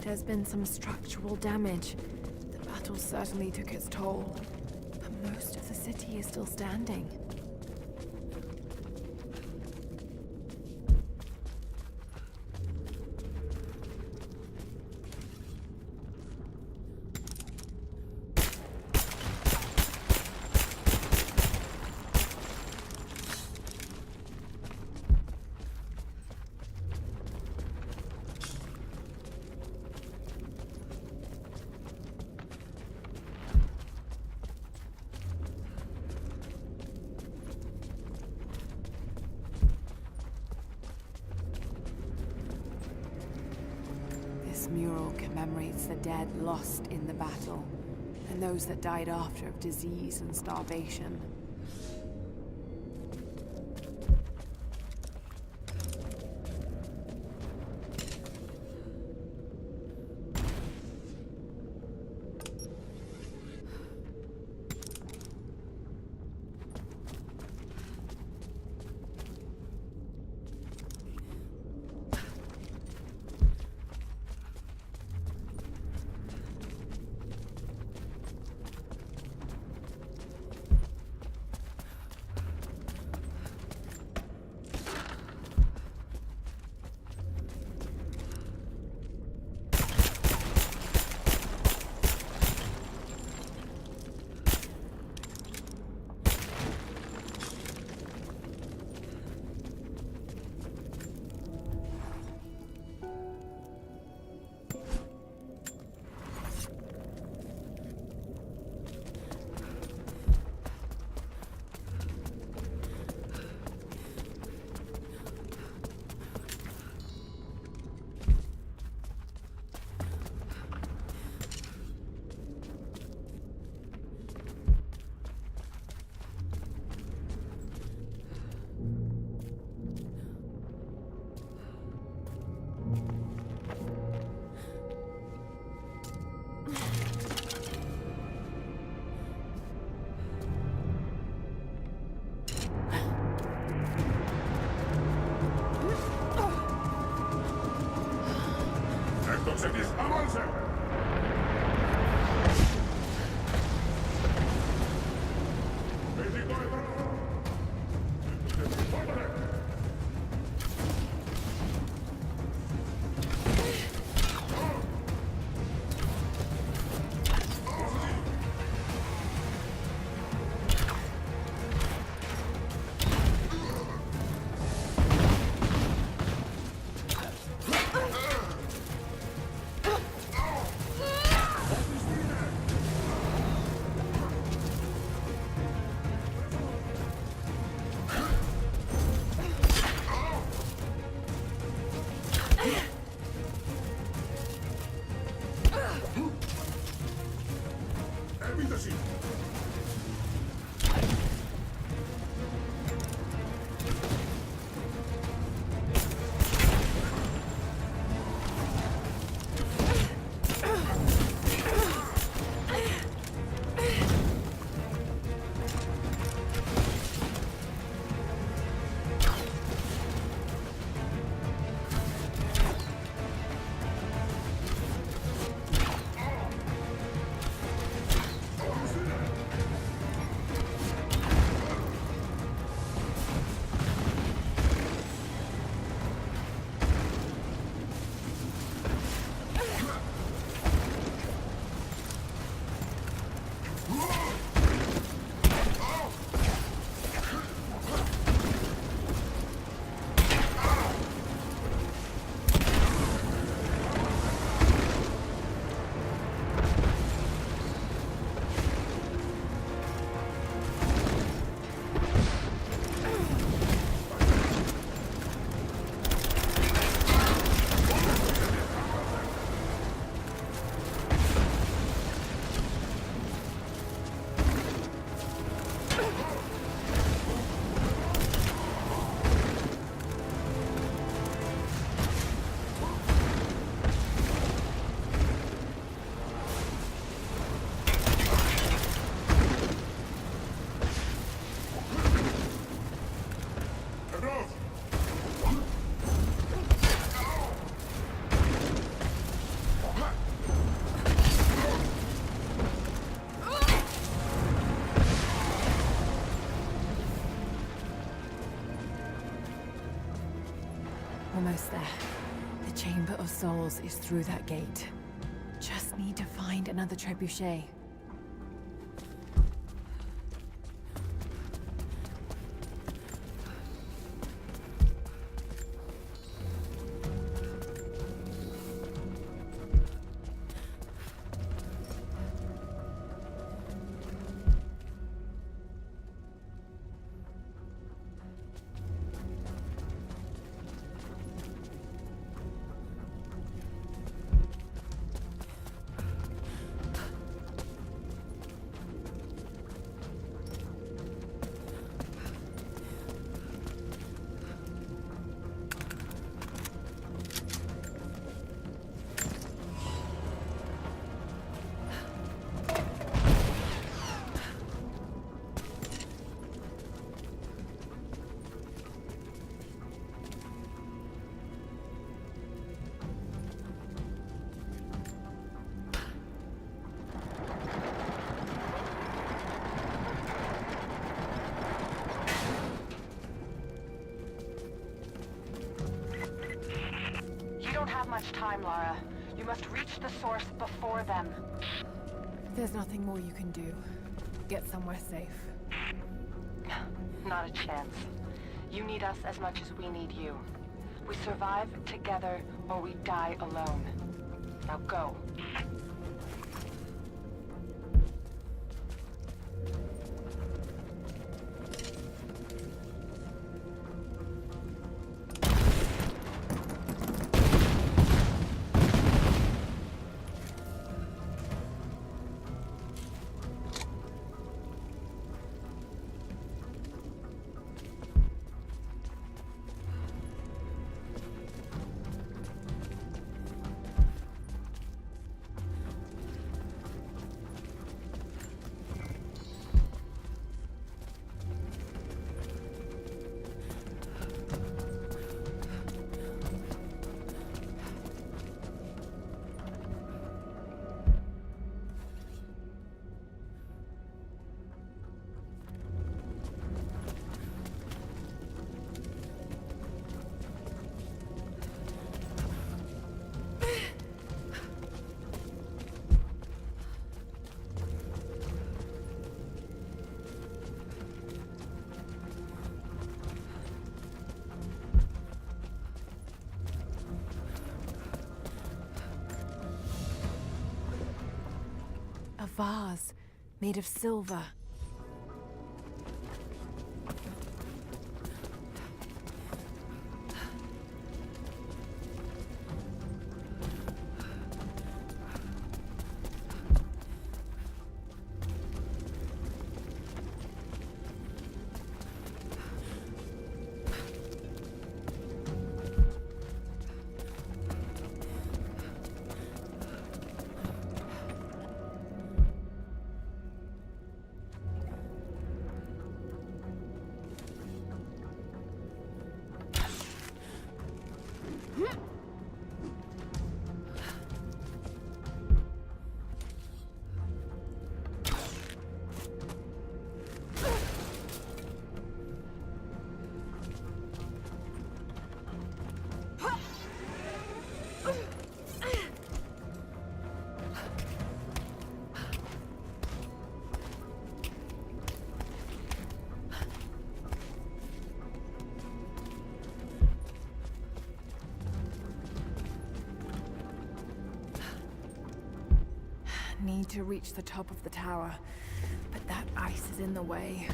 There's been some structural damage. The battle certainly took its toll. But most of the city is still standing. This mural commemorates the dead lost in the battle, and those that died after of disease and starvation. ¡Entonces, avance! Almost there. The Chamber of Souls is through that gate. Just need to find another trebuchet. Much time, Lara. You must reach the source before them. There's nothing more you can do. Get somewhere safe. Not a chance. You need us as much as we need you. We survive together or we die alone. Now go. A vase made of silver. Need to reach the top of the tower, but that ice is in the way.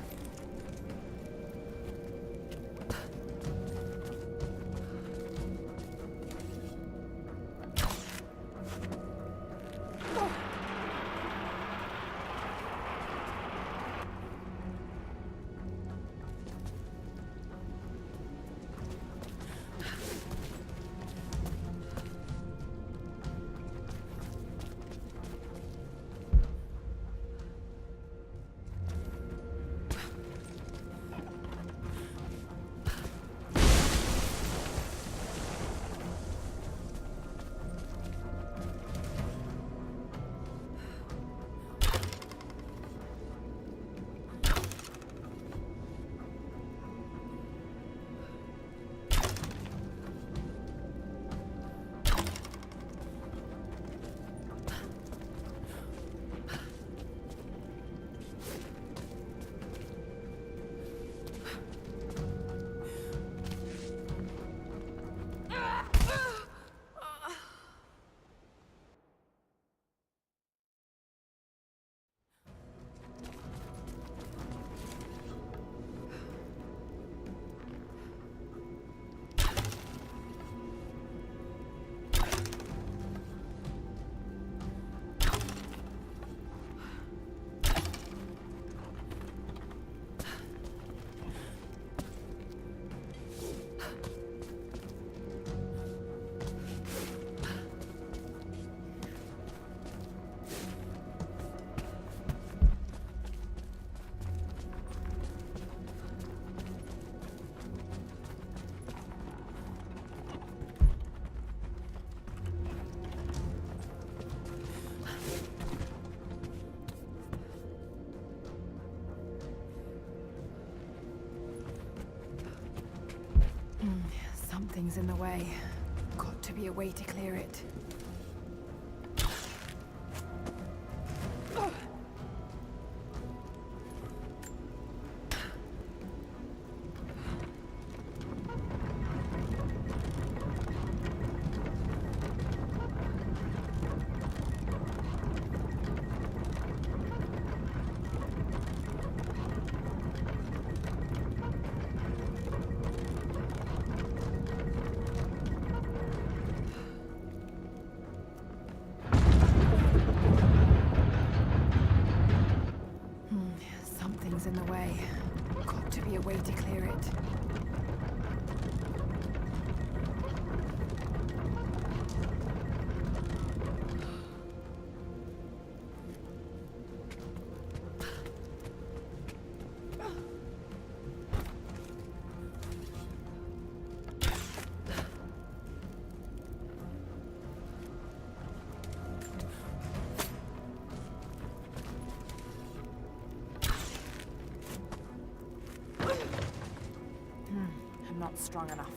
Something's in the way. Got to be a way to clear it. Something's in the way. Got to be a way to clear it. I'm not strong enough.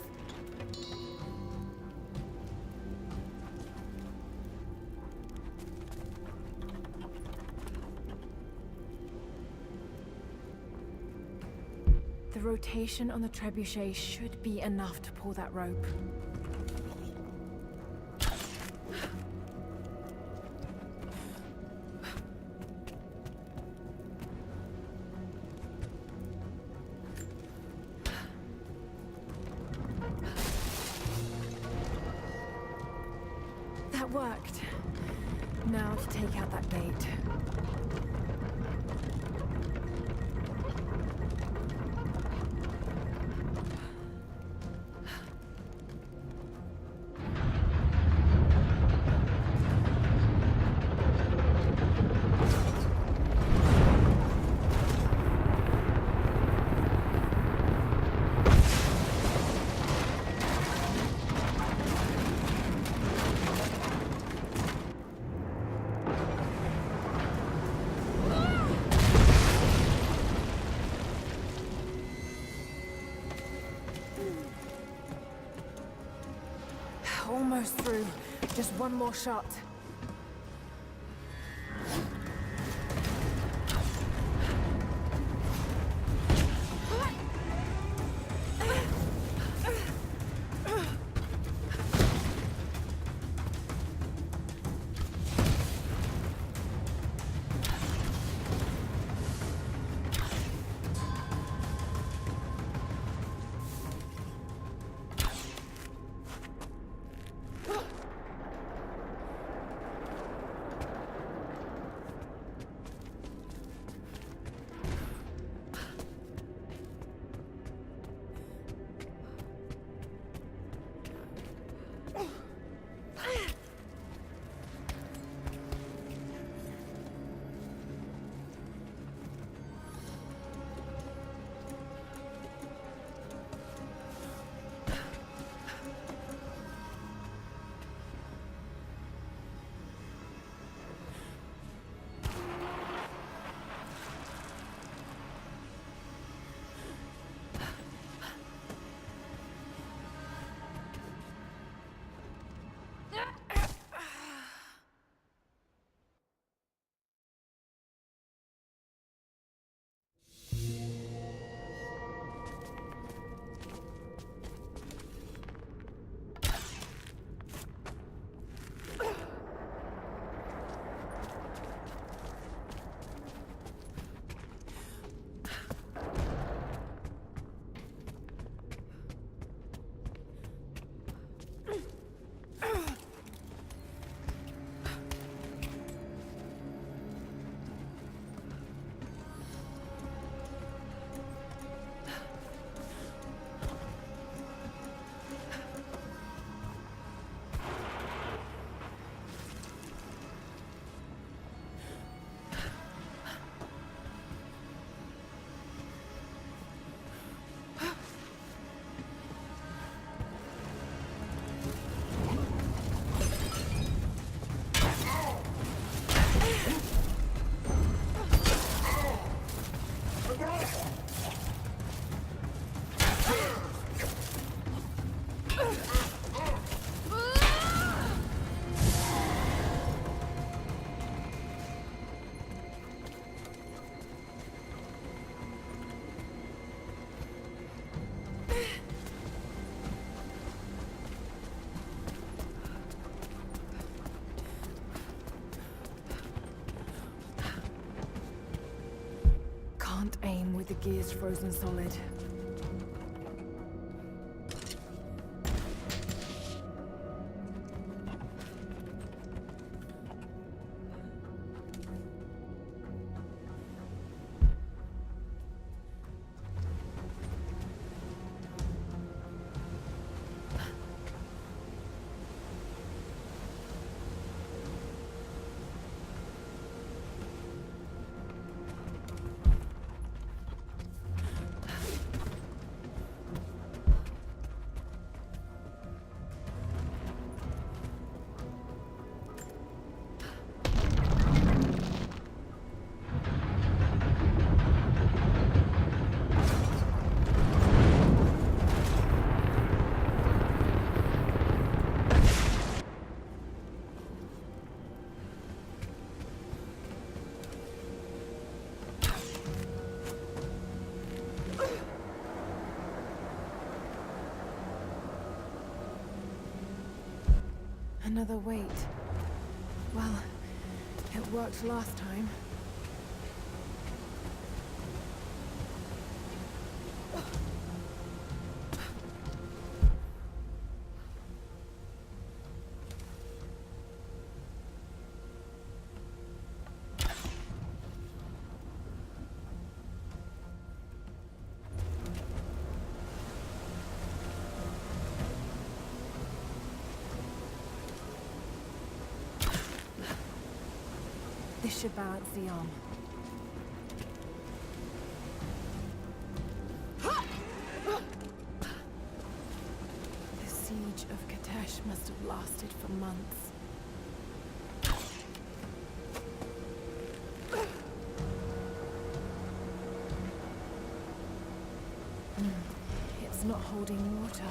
The rotation on the trebuchet should be enough to pull that rope. That worked. Now to take out that gate. Almost through. Just one more shot. with the gears frozen solid. Another weight. Well, it worked last time. This should balance the arm. The siege of Katesh must have lasted for months. It's not holding water.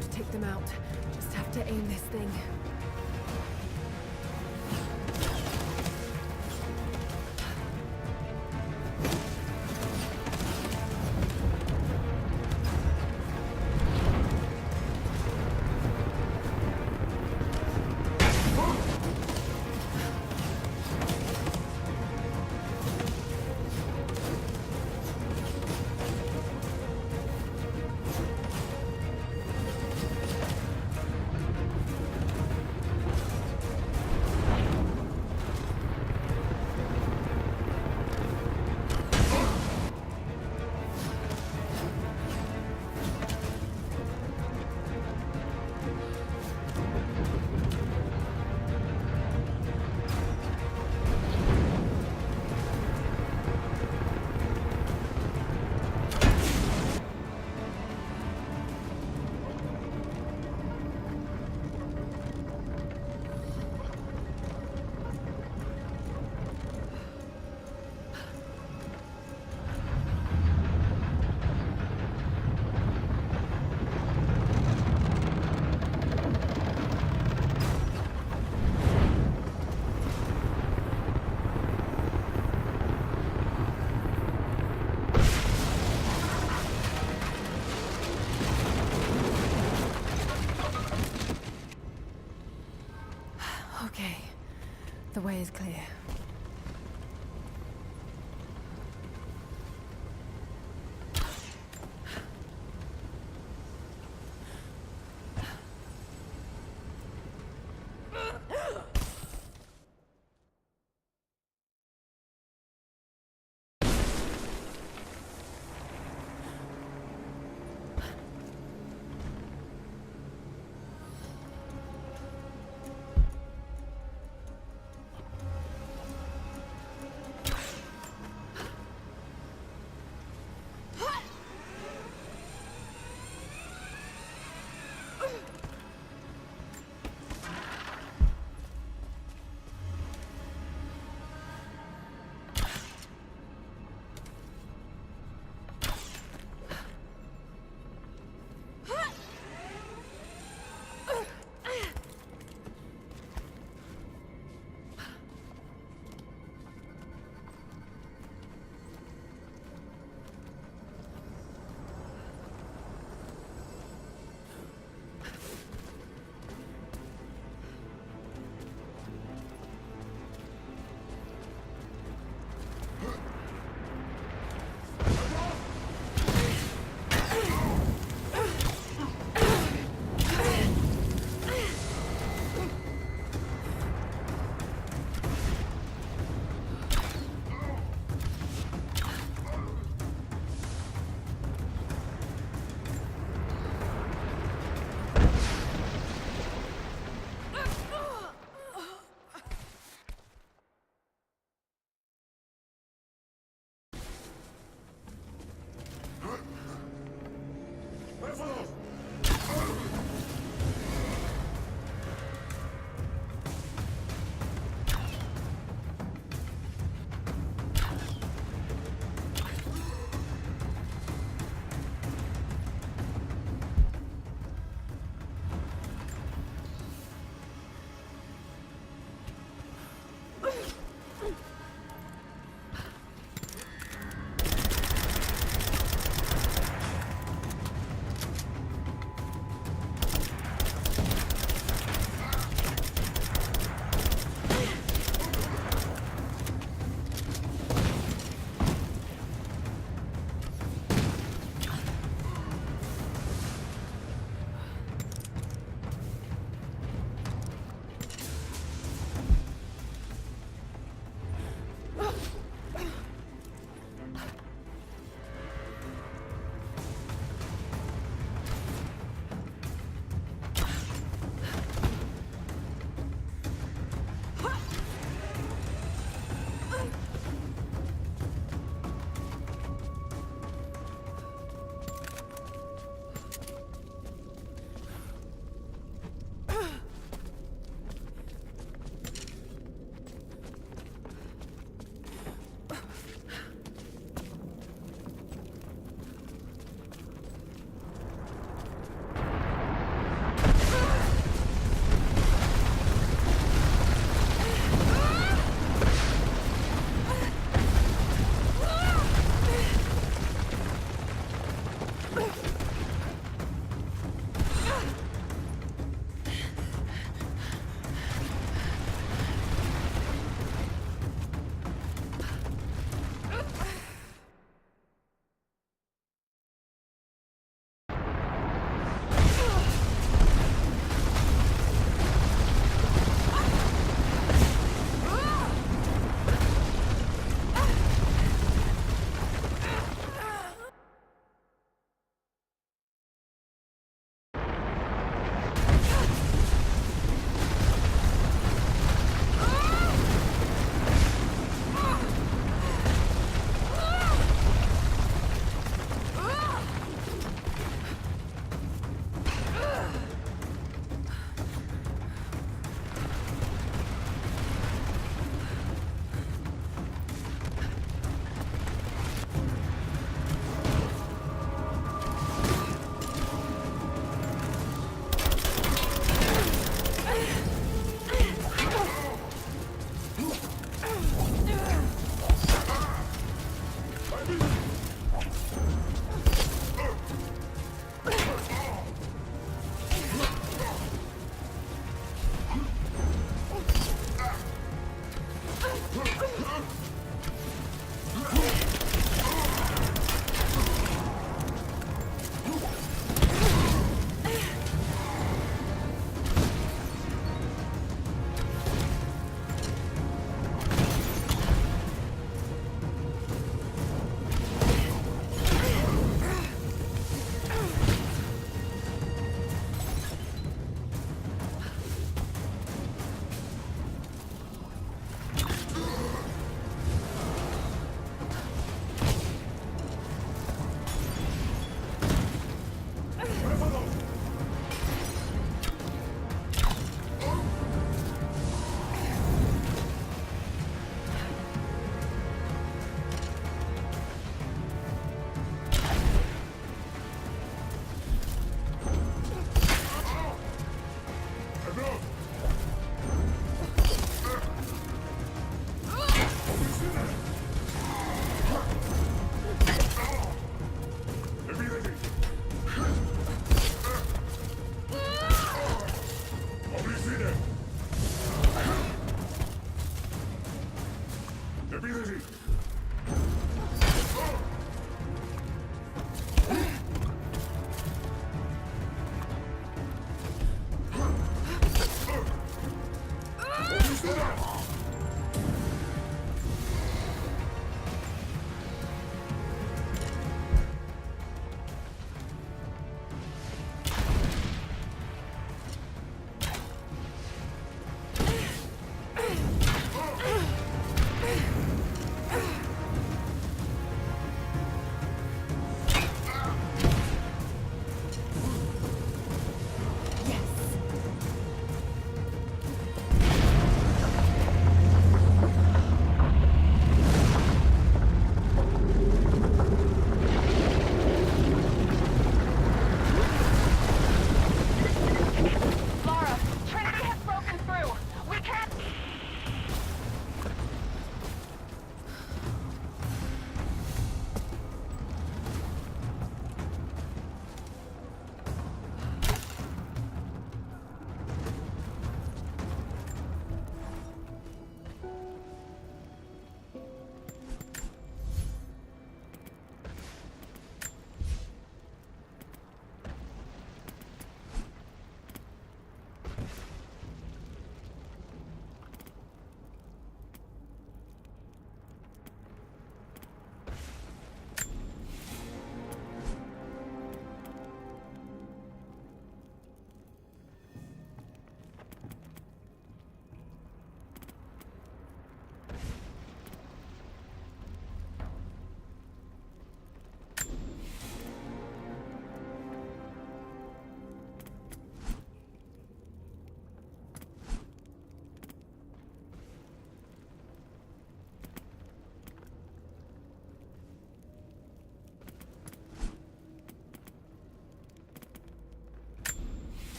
got to take them out. Just have to aim this thing. Okay, the way is clear.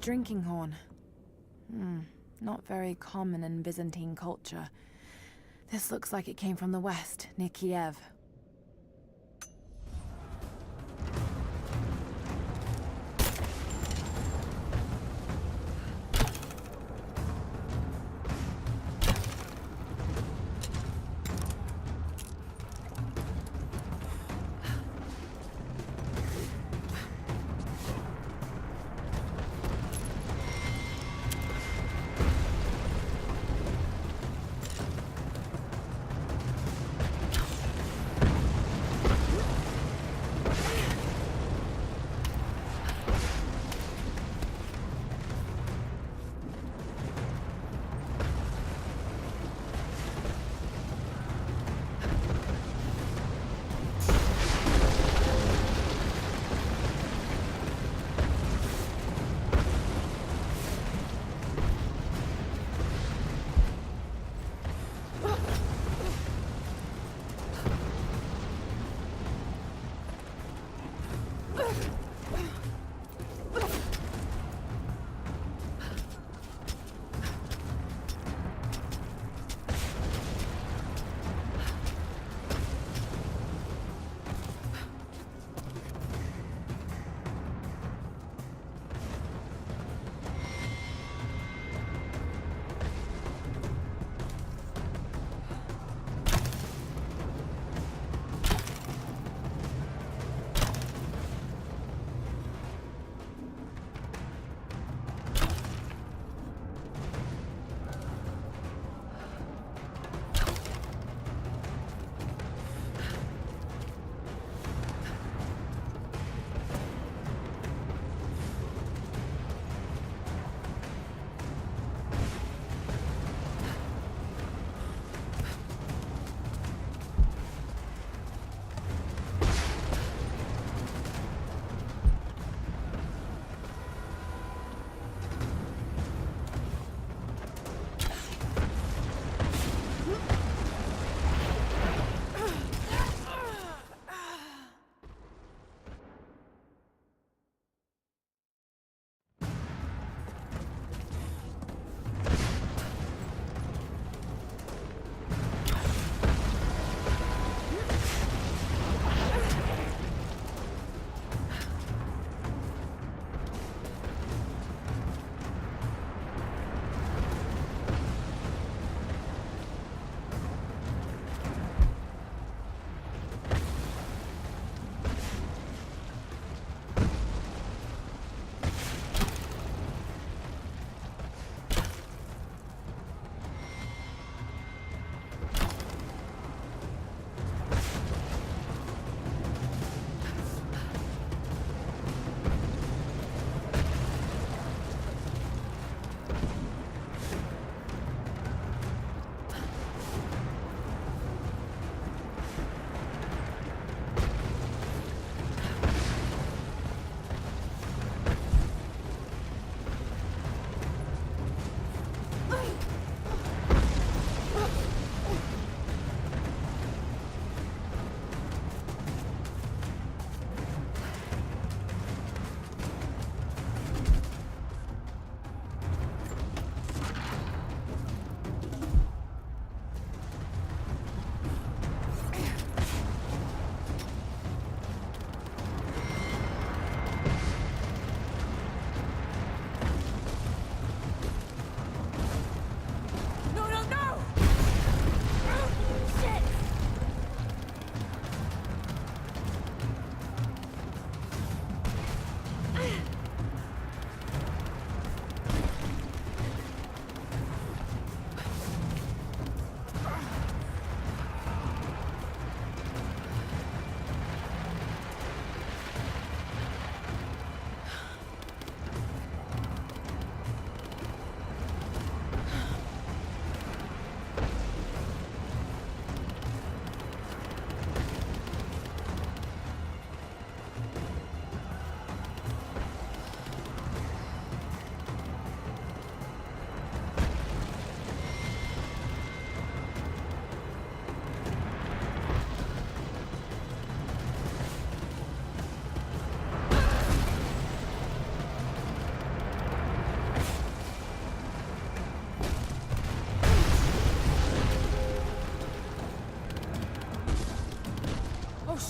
drinking horn. Not very common in Byzantine culture. This looks like it came from the west, near Kiev.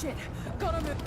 Shit, gotta move.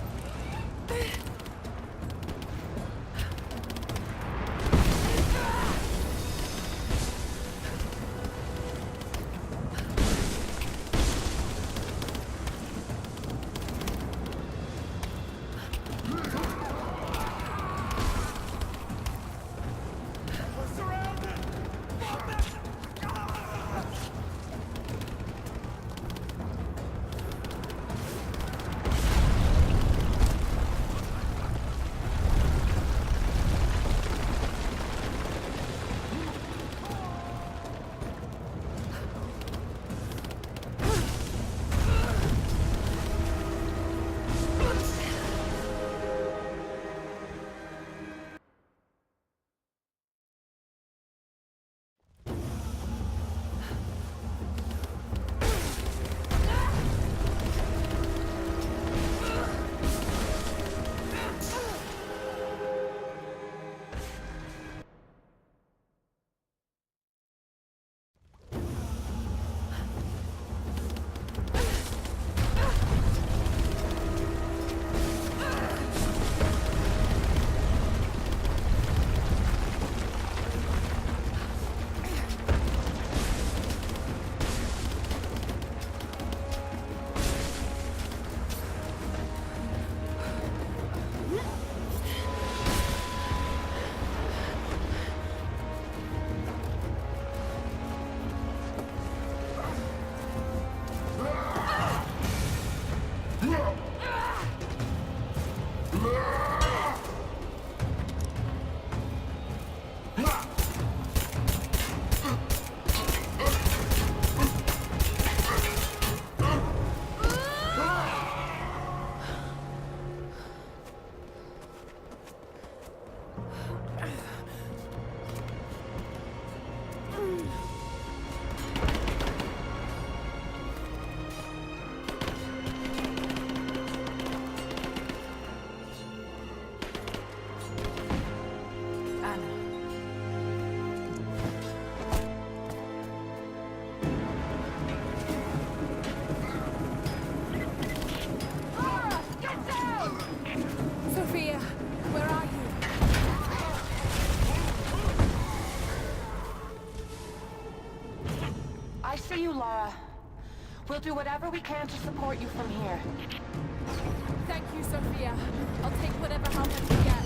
Sophia, where are you? I see you, Lara. We'll do whatever we can to support you from here. Thank you, Sophia. I'll take whatever help I can get.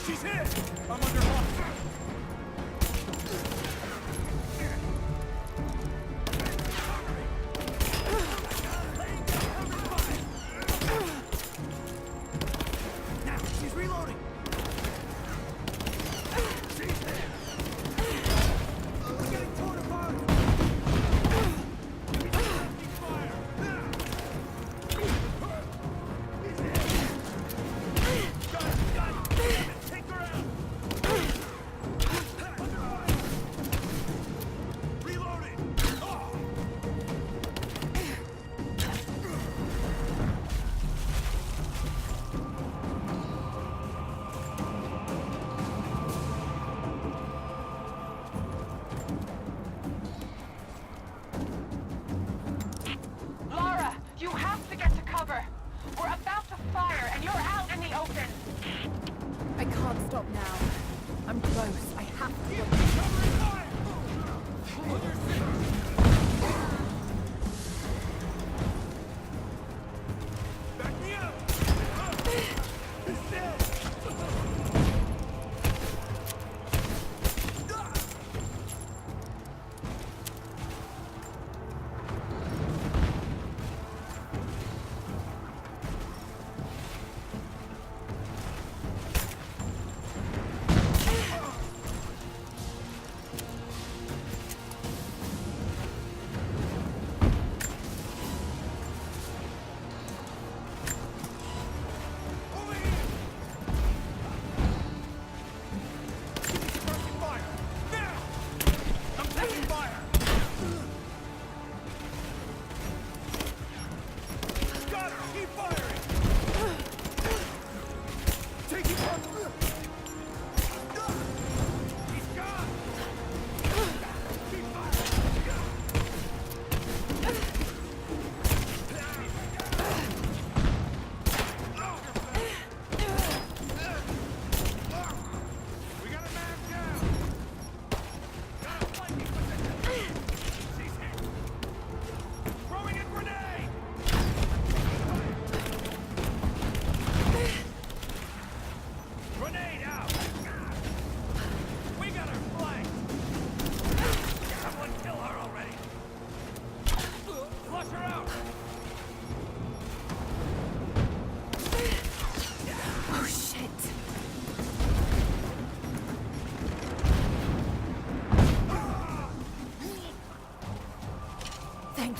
She's hit! I'm under lock. Now, she's reloading. She's hit! We're getting torn apart! Fire! He's hit! God damn it! Take her out! Reloading! Oh. Lara, you have to get to cover. We're about to fire, and you're out in the open. I can't stop now. I'm close. I have to look. Cover fire! Back me up! He's dead!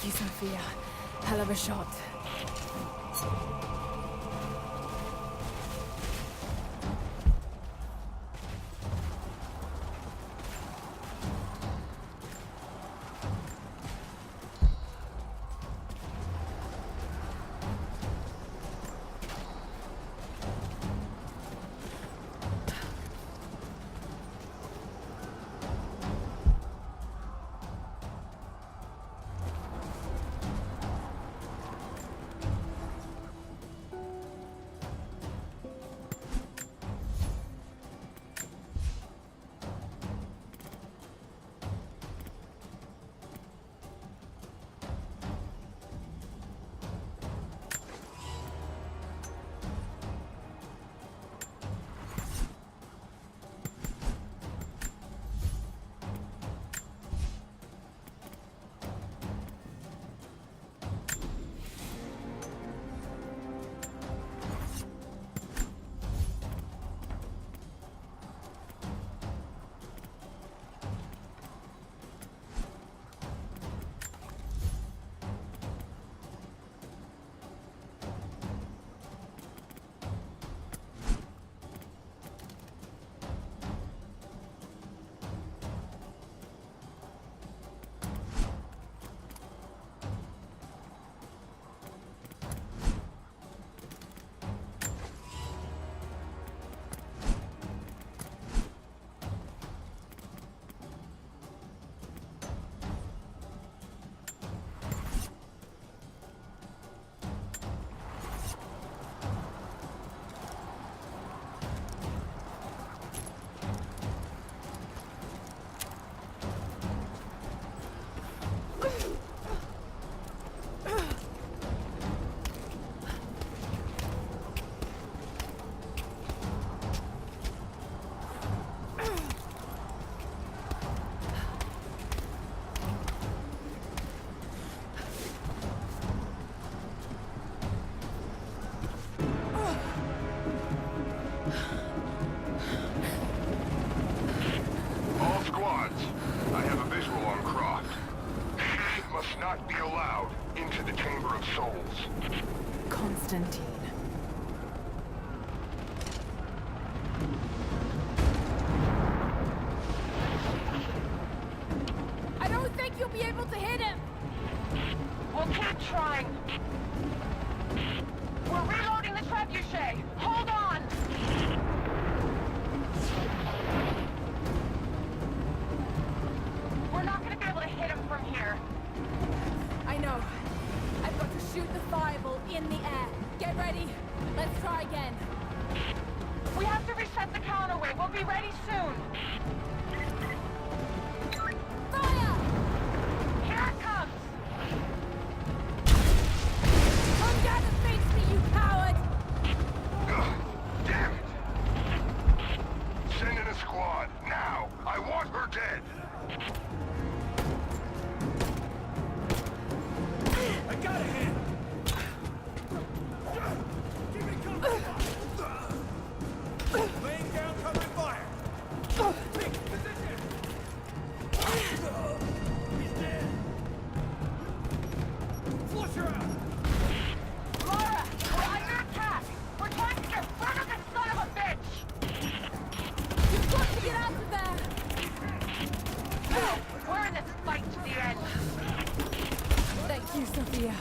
Thank you, Sophia. Hell of a shot. not be allowed into the Chamber of Souls. Constantine. I don't think you'll be able to hit him! We'll keep trying. We're reloading the trebuchet. Hold on! We're not gonna be able to hit him from here. I know. I've got to shoot the fireball in the air. Get ready. Let's try again. We have to reset the counterweight. We'll be ready soon. Fire! Here it comes! Come down and face me, you coward! Ugh, damn it! Send in a squad, now! I want her dead! I got a hand! Keep it coming! Laying down covering fire! Take position! He's dead! Flush her out! Laura, we're under attack! We're trying to get rid of this son of a bitch! You've got to get out of there! No, we're in this fight to the end! Thank you, Sophia.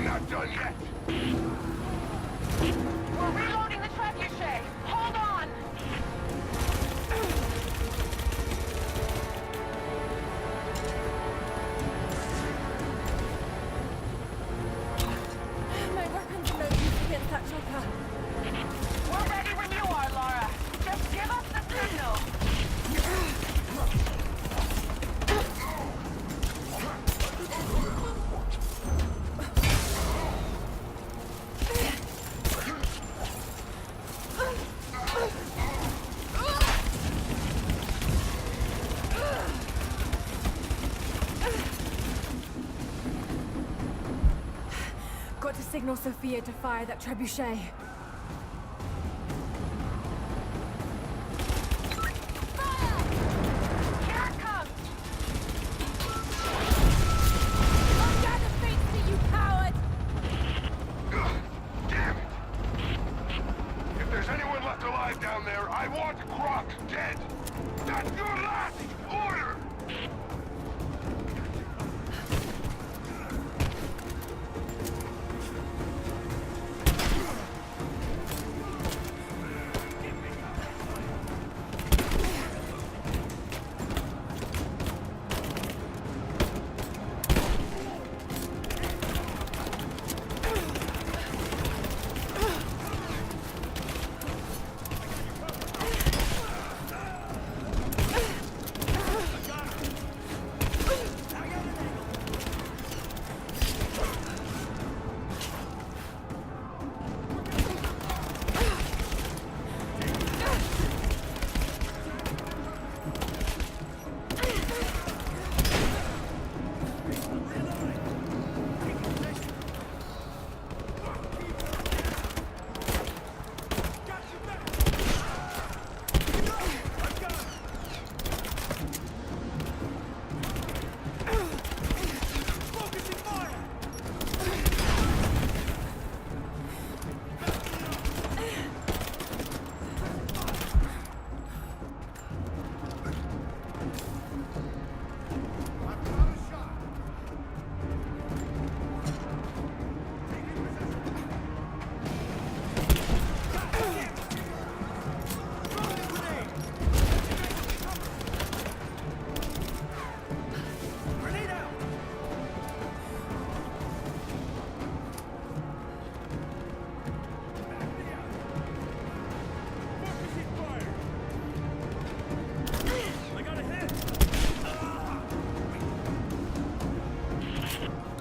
I'm not done yet. We're reloading the trebuchet. Hold on. My weapons are no use against that chopper. We're ready when you are, Lara. Just give us the signal. Got to signal Sophia to fire that trebuchet. Here it comes. I'll gather faith to you, coward! Ugh, damn it! If there's anyone left alive down there, I want Croc dead! That's your last order!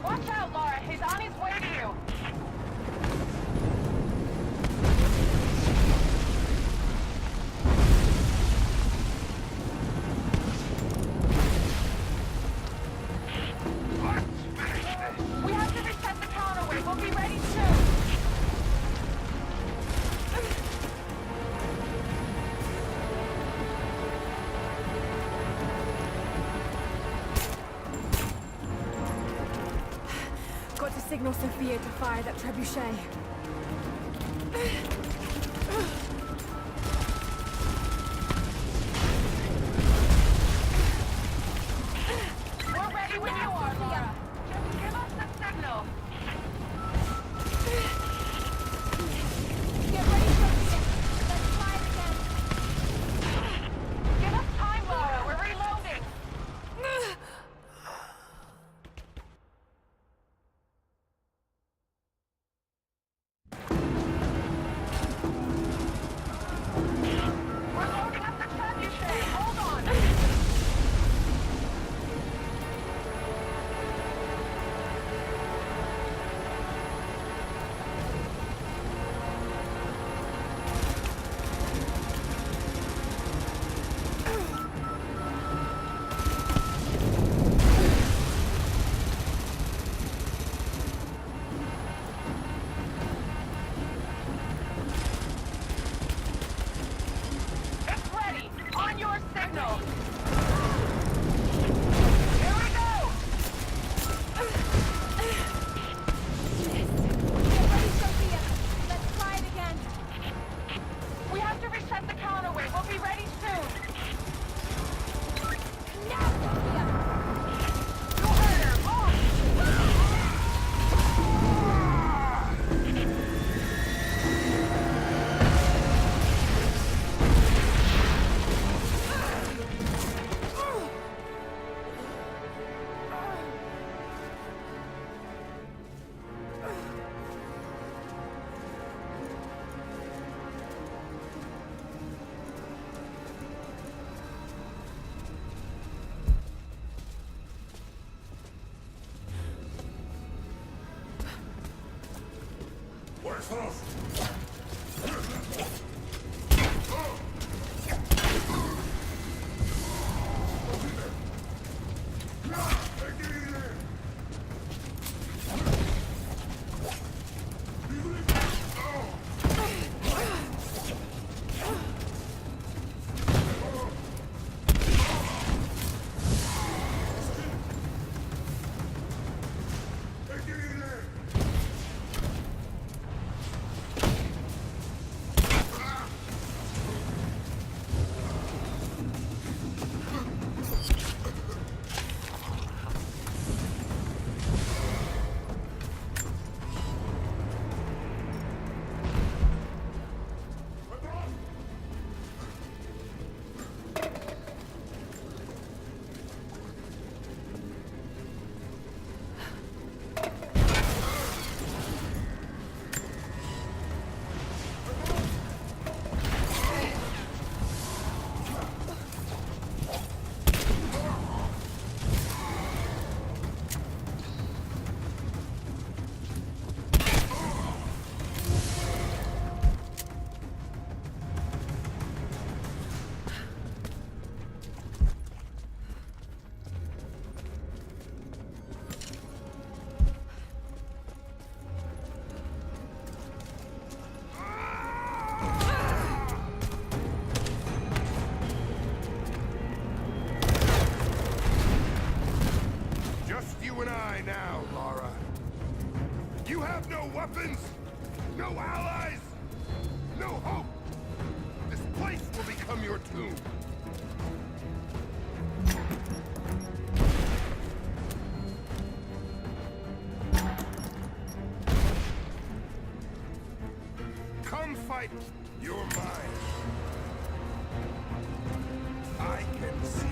Watch out, Lara. He's on his way to you. Let's finish this! We have to reset the counterweight. We'll be ready soon. Got to signal Sophia to fire that trebuchet. We're ready when you are, Lara. Just give us the signal. Get ready, Sophia. Let's fire again. Give us time, Lara. We're reloading. You and I now, Lara. You have no weapons, no allies, no hope. This place will become your tomb. Come fight. You're mine. I can see.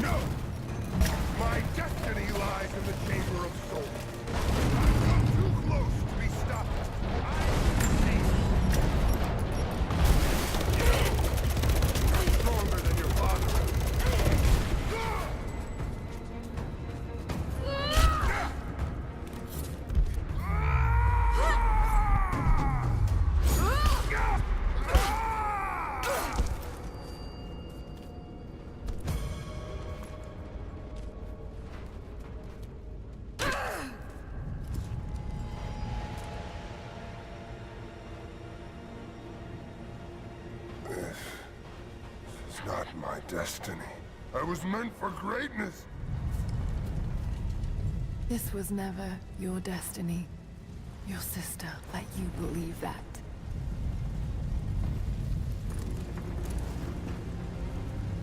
No! My destiny lies in the Chamber of Souls. I've come too close to be stopped. I'm stronger than your father. This is not my destiny. I was meant for greatness. This was never your destiny. Your sister let you believe that.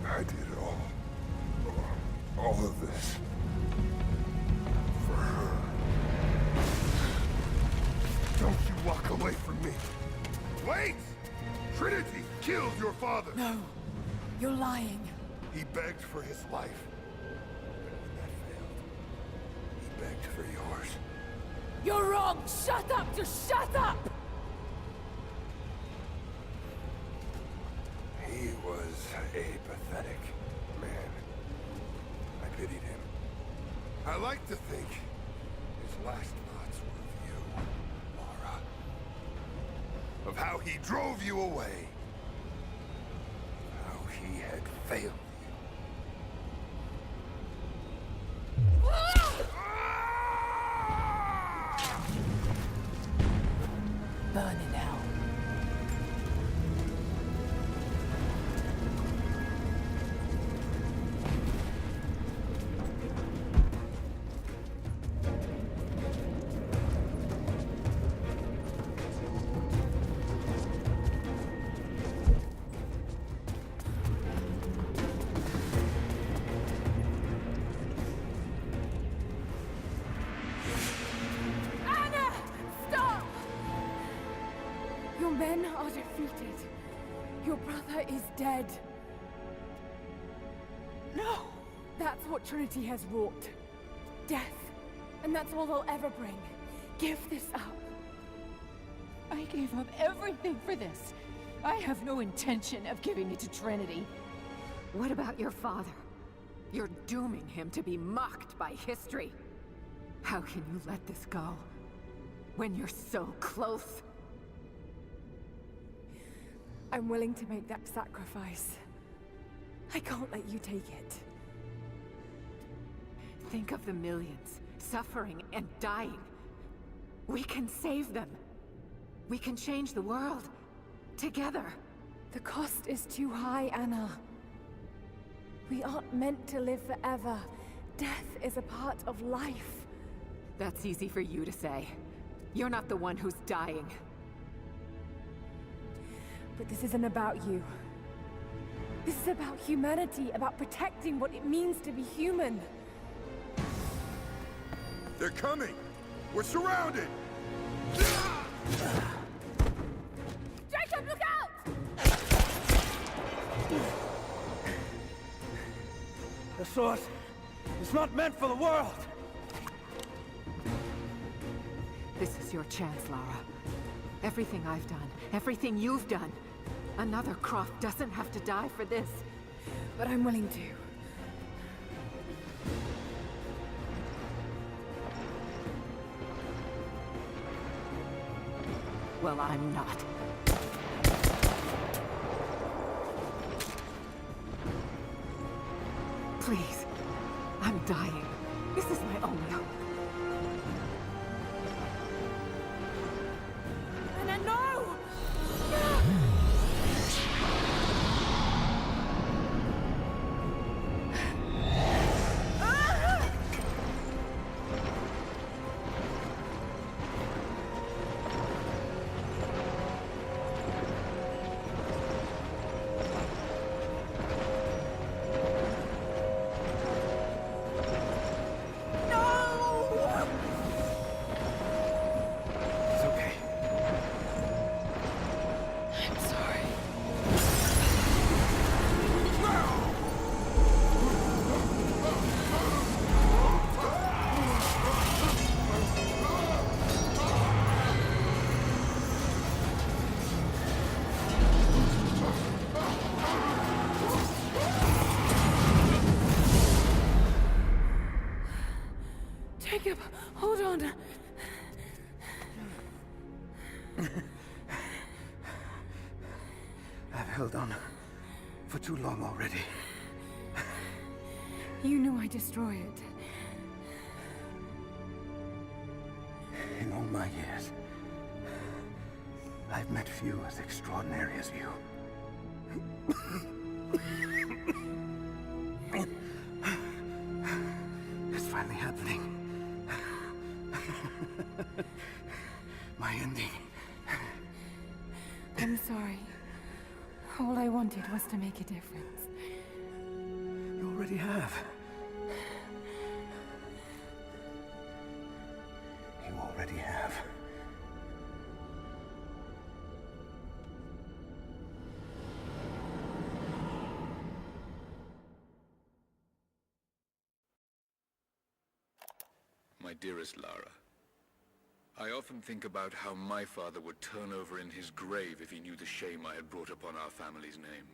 I did all of this for her. Don't you walk away from me. Wait! Trinity killed your father. No, you're lying. He begged for his life. When that failed, he begged for yours. You're wrong! Shut up! Just shut up! He was a pathetic man. I pitied him. I like to think his last thoughts were of you, Lara. Of how he drove you away. How he had failed Burn in hell. Anna! Stop! Your men are defeated. Your brother is dead. No! That's what Trinity has wrought. Death. And that's all they'll ever bring. Give this up. I gave up everything for this. I have no intention of giving it to Trinity. What about your father? You're dooming him to be mocked by history. How can you let this go? When you're so close? I'm willing to make that sacrifice. I can't let you take it. Think of the millions, suffering and dying. We can save them. We can change the world. Together. The cost is too high, Anna. We aren't meant to live forever. Death is a part of life. That's easy for you to say. You're not the one who's dying. But this isn't about you. This is about humanity, about protecting what it means to be human. They're coming! We're surrounded! Jacob, look out! The Source is not meant for the world! This is your chance, Lara. Everything I've done, everything you've done. Another Croft doesn't have to die for this. But I'm willing to. Well, I'm not. Please. I'm dying. This is my only hope. Anna, no! It's okay. I'm sorry. Jacob, hold on. I've held on for too long already. You knew I'd destroy it. In all my years, I've met few as extraordinary as you. It's finally happening. My ending. I'm sorry. All I wanted was to make a difference. You already have. You already have. My dearest Lara, I often think about how my father would turn over in his grave if he knew the shame I had brought upon our family's name.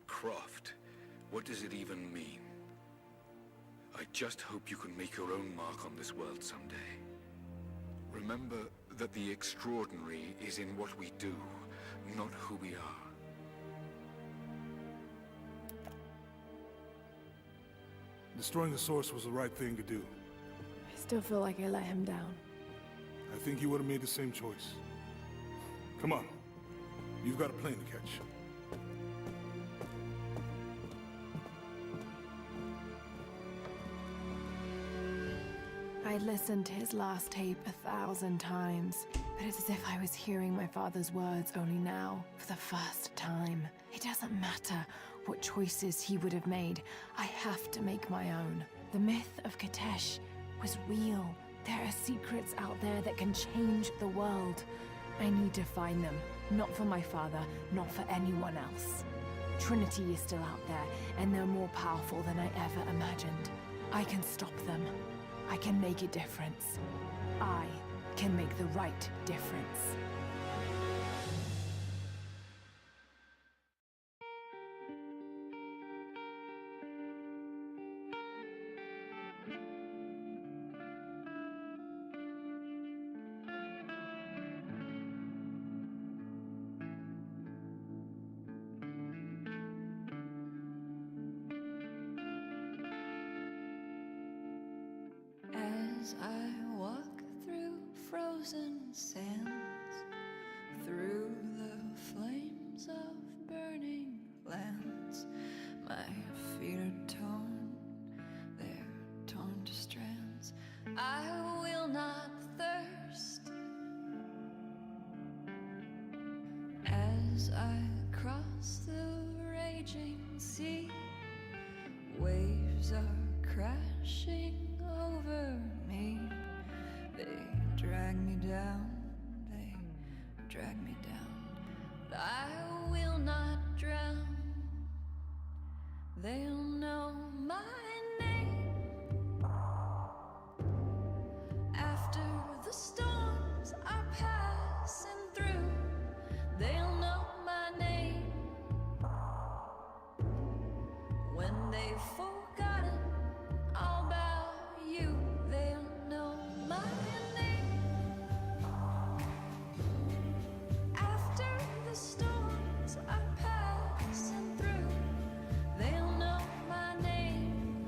Croft, what does it even mean? I just hope you can make your own mark on this world someday. Remember that the extraordinary is in what we do, not who we are. Destroying the Source was the right thing to do. I still feel like I let him down. I think you would have made the same choice. Come on. You've got a plane to catch. I'd listened to his last tape 1,000 times, but it's as if I was hearing my father's words only now, for the first time. It doesn't matter what choices he would have made. I have to make my own. The myth of Katesh was real. There are secrets out there that can change the world. I need to find them. Not for my father, not for anyone else. Trinity is still out there, and they're more powerful than I ever imagined. I can stop them. I can make a difference. I can make the right difference. As I walk through frozen sands, through the flames of burning lands, my feet are torn, they're torn to strands. I will not thirst. As I cross the raging sea, waves are crashing over me. They drag me down, they drag me down, but I will not drown. They'll know my name. After the storms are passing through, they'll know my name. When they've forgotten all about you, they'll know my name. After the storms are passing through, they'll know my name.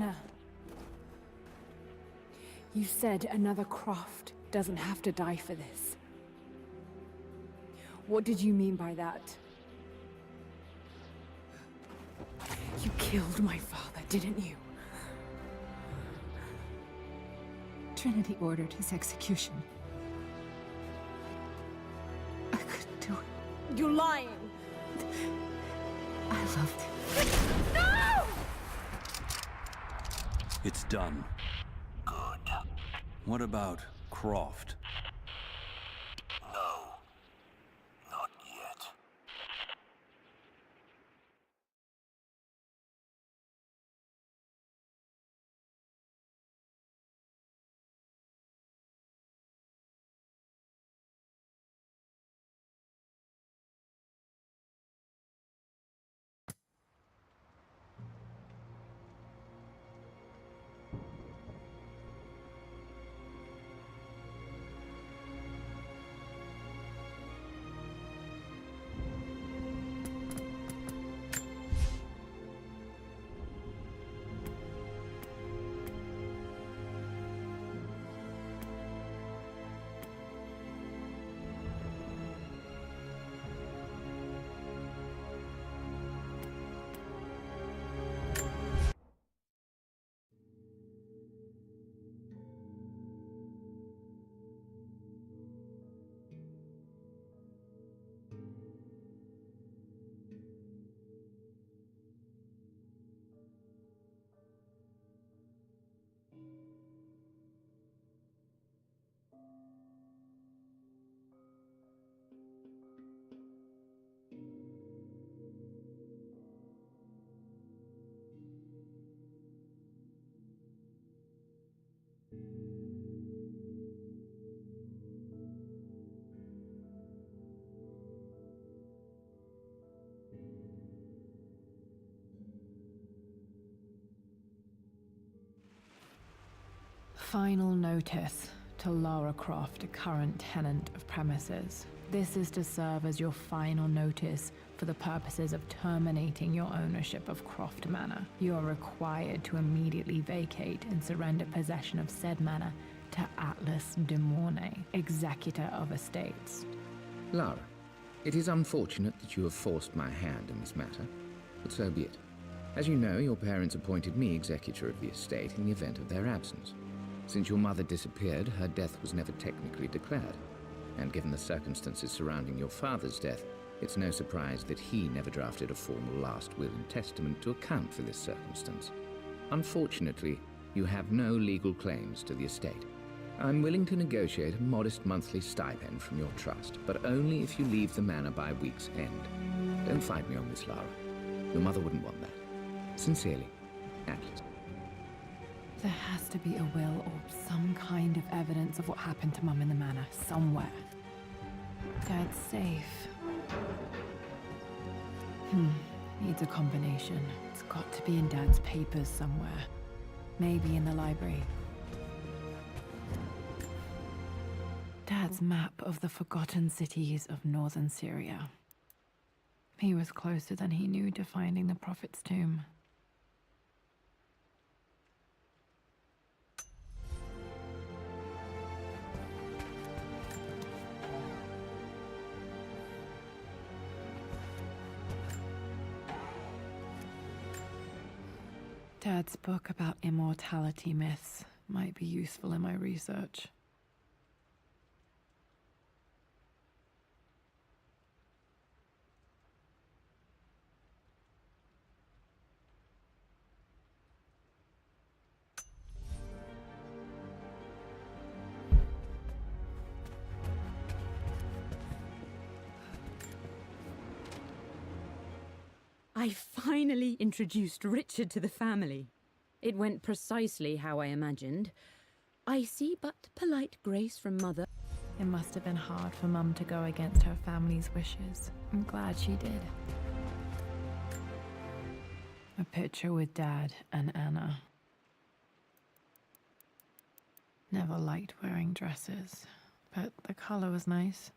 Anna. You said another Croft doesn't have to die for this. What did you mean by that? You killed my father, didn't you? Trinity ordered his execution. I couldn't do it. You're lying! I loved him. No! It's done. Good. What about Croft? No. Not yet. Final notice to Lara Croft, a current tenant of premises. This is to serve as your final notice for the purposes of terminating your ownership of Croft Manor. You are required to immediately vacate and surrender possession of said manor to Atlas de Mornay, executor of estates. Lara, it is unfortunate that you have forced my hand in this matter, but so be it. As you know, your parents appointed me executor of the estate in the event of their absence. Since your mother disappeared, her death was never technically declared. And given the circumstances surrounding your father's death, it's no surprise that he never drafted a formal last will and testament to account for this circumstance. Unfortunately, you have no legal claims to the estate. I'm willing to negotiate a modest monthly stipend from your trust, but only if you leave the manor by week's end. Don't fight me on this, Lara. Your mother wouldn't want that. Sincerely, Atlas. There has to be a will or some kind of evidence of what happened to Mum in the manor, somewhere. Dad's safe. Needs a combination. It's got to be in Dad's papers somewhere. Maybe in the library. Dad's map of the forgotten cities of northern Syria. He was closer than he knew to finding the Prophet's tomb. Dad's book about immortality myths might be useful in my research. I finally introduced Richard to the family. It went precisely how I imagined. I see but polite grace from Mother. It must have been hard for Mum to go against her family's wishes. I'm glad she did. A picture with Dad and Anna. Never liked wearing dresses, but the color was nice.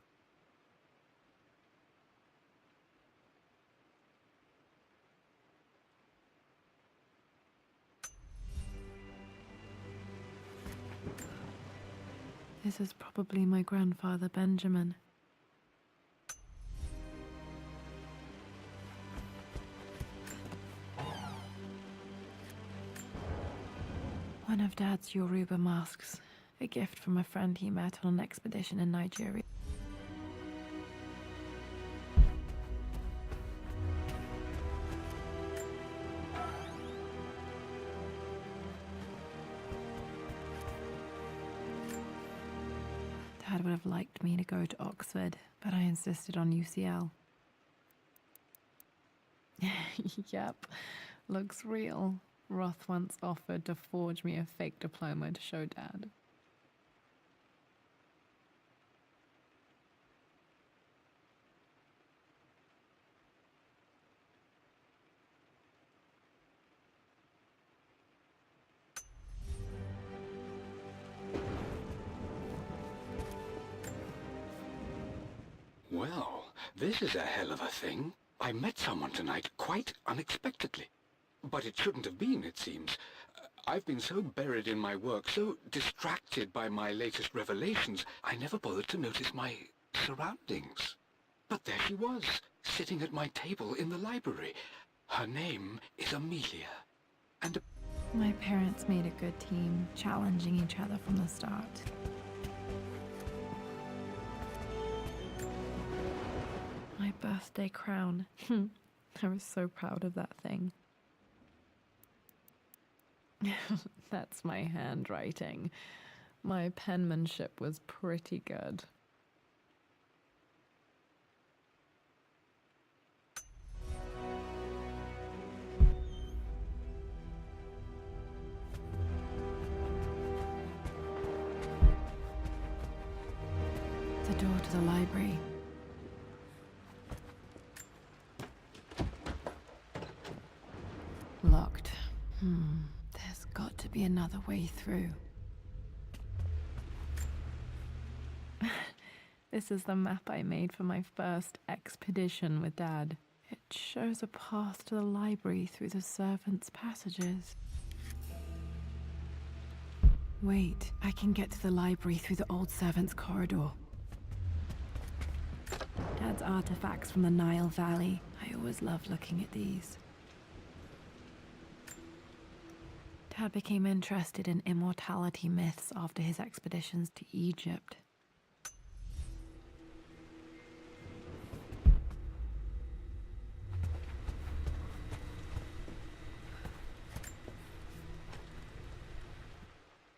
This is probably my grandfather Benjamin. One of Dad's Yoruba masks, a gift from a friend he met on an expedition in Nigeria. Dad would have liked me to go to Oxford, but I insisted on UCL. Yep, looks real. Roth once offered to forge me a fake diploma to show Dad. Well, this is a hell of a thing. I met someone tonight, quite unexpectedly. But it shouldn't have been, it seems. I've been so buried in my work, so distracted by my latest revelations, I never bothered to notice my surroundings. But there she was, sitting at my table in the library. Her name is Amelia. And My parents made a good team, challenging each other from the start. My birthday crown. I was so proud of that thing. That's my handwriting. My penmanship was pretty good. The door to the library. Locked. There's got to be another way through. This is the map I made for my first expedition with Dad. It shows a path to the library through the servants' passages. Wait, I can get to the library through the old servants' corridor. Dad's artifacts from the Nile Valley. I always loved looking at these. Dad became interested in immortality myths after his expeditions to Egypt.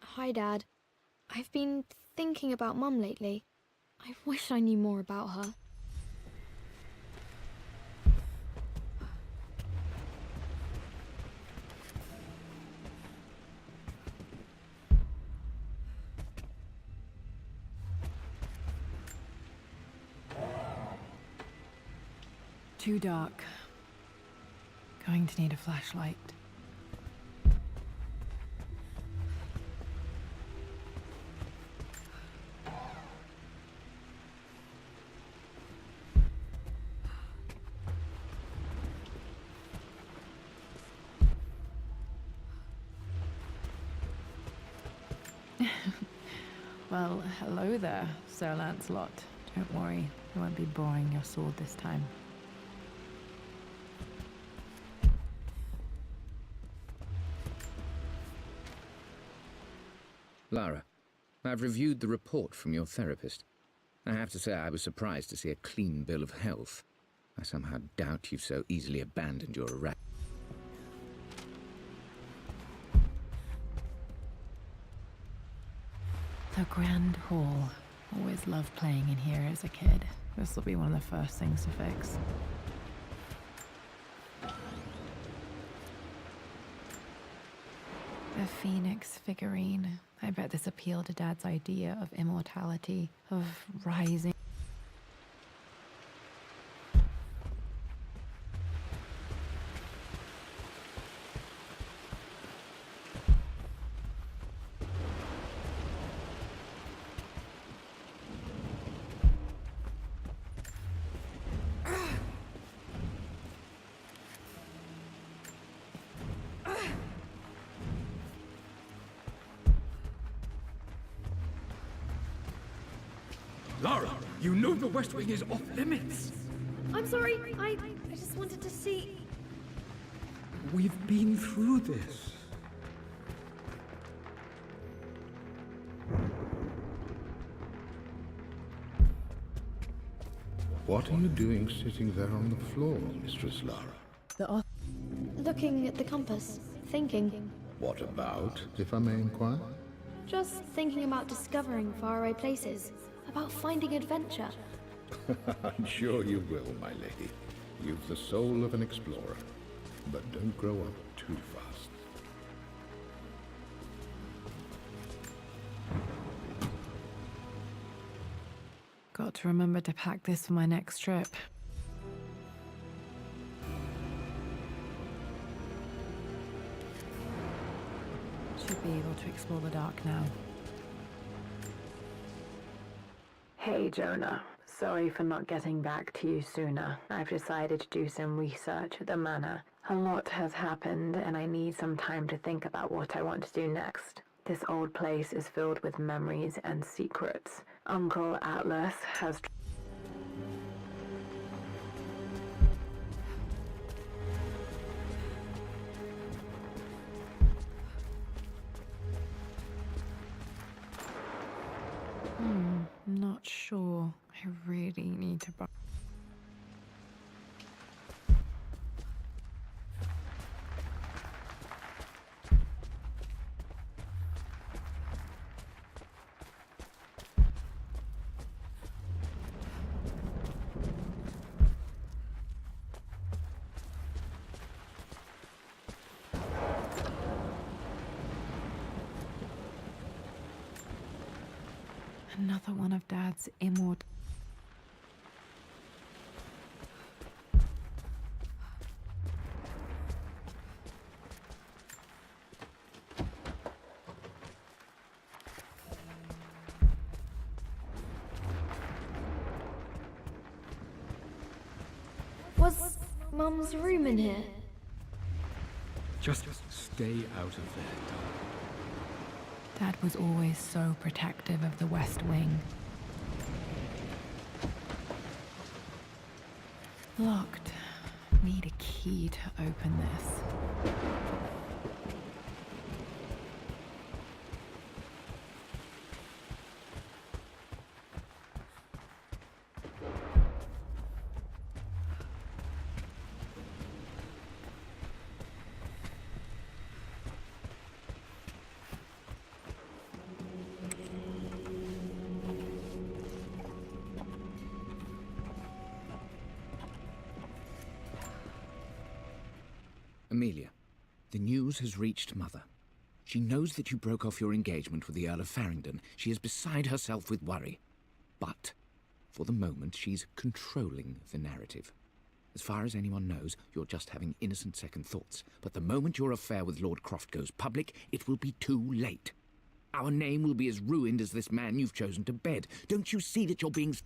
Hi, Dad. I've been thinking about Mum lately. I wish I knew more about her. Too dark. Going to need a flashlight. Well, hello there, Sir Lancelot. Don't worry, I won't be boring your sword this time. Lara, I've reviewed the report from your therapist. I have to say I was surprised to see a clean bill of health. I somehow doubt you've so easily abandoned your erratic... The Grand Hall. Always loved playing in here as a kid. This will be one of the first things to fix. The Phoenix figurine. I bet this appealed to Dad's idea of immortality, of rising. Lara, you know the West Wing is off limits. I'm sorry. I just wanted to see. We've been through this. What are you doing sitting there on the floor, Mistress Lara? Looking at the compass, thinking. What about, if I may inquire? Just thinking about discovering faraway places, about finding adventure. I'm sure you will, my lady. You've the soul of an explorer. But don't grow up too fast. Got to remember to pack this for my next trip. Should be able to explore the dark now. Hey, Jonah. Sorry for not getting back to you sooner. I've decided to do some research at the manor. A lot has happened, and I need some time to think about what I want to do next. This old place is filled with memories and secrets. Uncle Atlas has... I'm not sure. I really need to... Another one of Dad's immortal... Was Mum's room in here? Just stay out of there, darling. Dad was always so protective of the West Wing. Locked. Need a key to open this. Amelia, the news has reached Mother. She knows that you broke off your engagement with the Earl of Farringdon. She is beside herself with worry. But, for the moment, she's controlling the narrative. As far as anyone knows, you're just having innocent second thoughts. But the moment your affair with Lord Croft goes public, it will be too late. Our name will be as ruined as this man you've chosen to bed. Don't you see that you're being...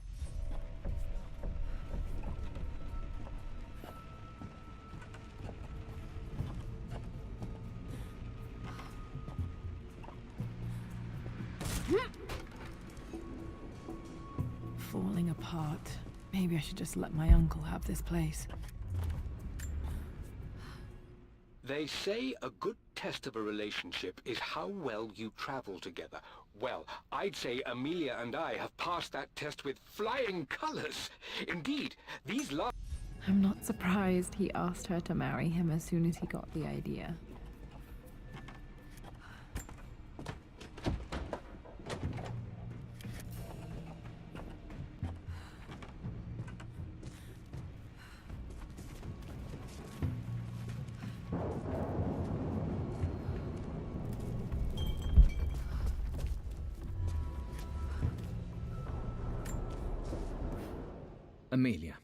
Falling apart. Maybe I should just let my uncle have this place. They say a good test of a relationship is how well you travel together. Well, I'd say Amelia and I have passed that test with flying colors. Indeed, these last... I'm not surprised he asked her to marry him as soon as he got the idea. Amelia,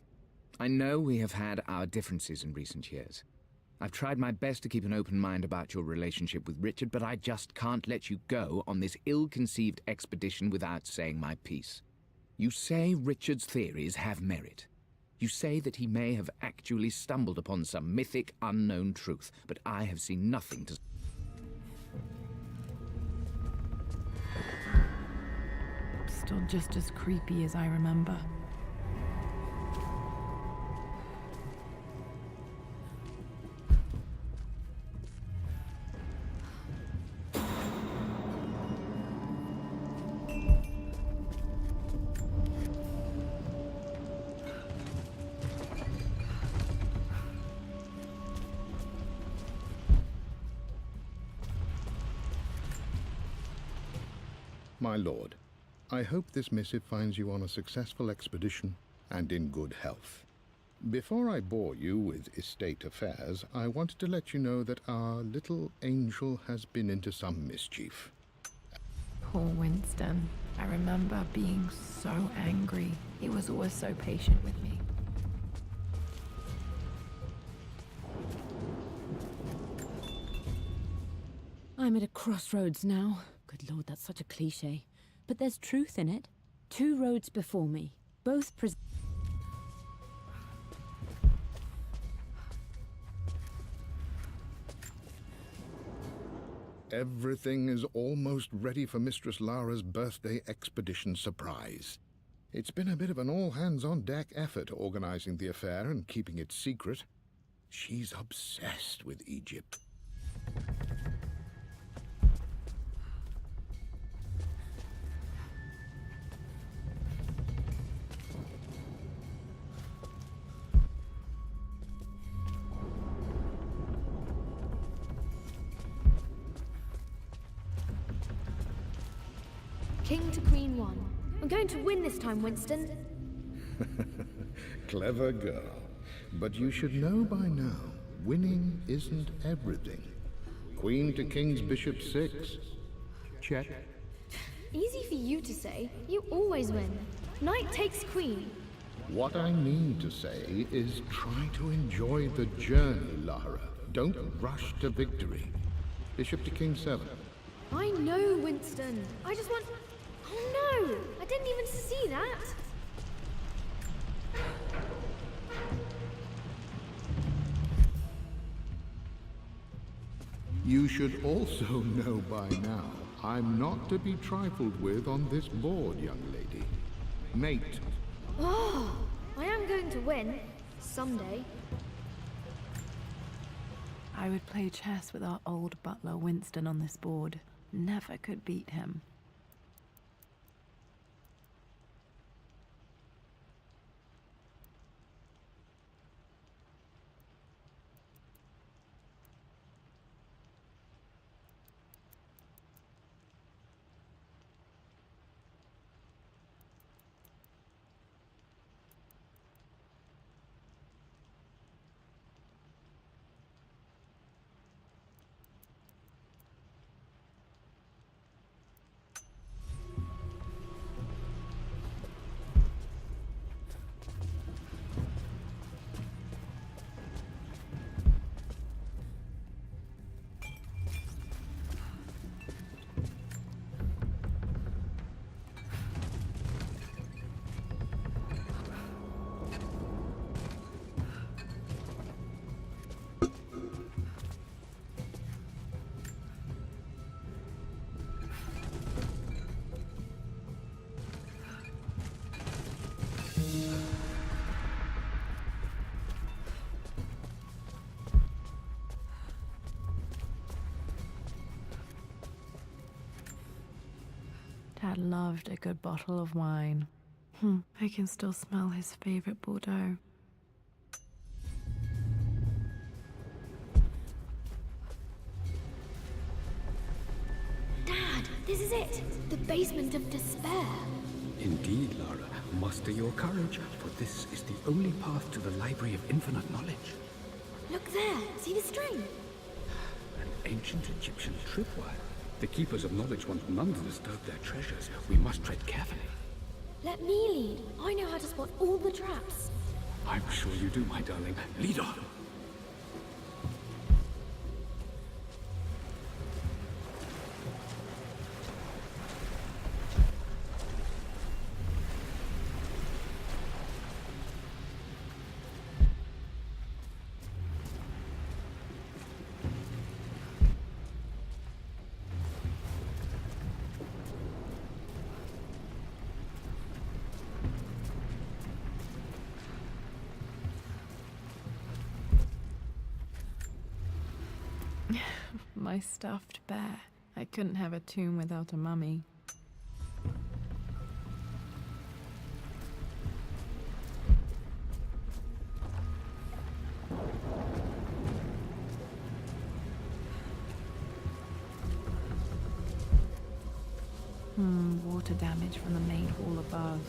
I know we have had our differences in recent years. I've tried my best to keep an open mind about your relationship with Richard, but I just can't let you go on this ill-conceived expedition without saying my piece. You say Richard's theories have merit. You say that he may have actually stumbled upon some mythic, unknown truth, but I have seen nothing to... still just as creepy as I remember. My lord, I hope this missive finds you on a successful expedition and in good health. Before I bore you with estate affairs, I wanted to let you know that our little angel has been into some mischief. Poor Winston. I remember being so angry. He was always so patient with me. I'm at a crossroads now. Good lord, that's such a cliche. But there's truth in it. 2 roads before me, both Everything is almost ready for Mistress Lara's birthday expedition surprise. It's been a bit of an all-hands-on-deck effort organizing the affair and keeping it secret. She's obsessed with Egypt. King to Queen 1. I'm going to win this time, Winston. Clever girl. But you should know by now, winning isn't everything. Queen to King's Bishop 6. Check. Easy for you to say. You always win. Knight takes queen. What I mean to say is try to enjoy the journey, Lara. Don't rush to victory. Bishop to King 7. I know, Winston. I just want... Oh no! I didn't even see that! You should also know by now, I'm not to be trifled with on this board, young lady. Mate. Oh, I am going to win. Someday. I would play chess with our old butler Winston on this board. Never could beat him. Dad loved a good bottle of wine. I can still smell his favorite Bordeaux. Dad, this is it! The basement of despair. Indeed, Lara. Muster your courage, for this is the only path to the Library of Infinite Knowledge. Look there! See the string? An ancient Egyptian tripwire. The Keepers of Knowledge want none to disturb their treasures. We must tread carefully. Let me lead. I know how to spot all the traps. I'm sure you do, my darling. Lead on. My stuffed bear. I couldn't have a tomb without a mummy. Water damage from the main hall above.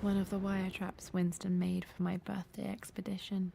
One of the wire traps Winston made for my birthday expedition.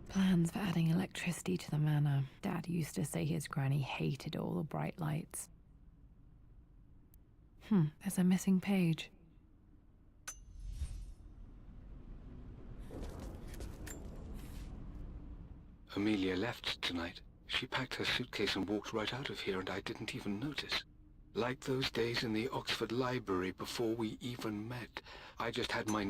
Plans for adding electricity to the manor. Dad used to say his granny hated all the bright lights. There's a missing page. Amelia left tonight. She packed her suitcase and walked right out of here, and I didn't even notice. Like those days in the Oxford Library before we even met. I just had my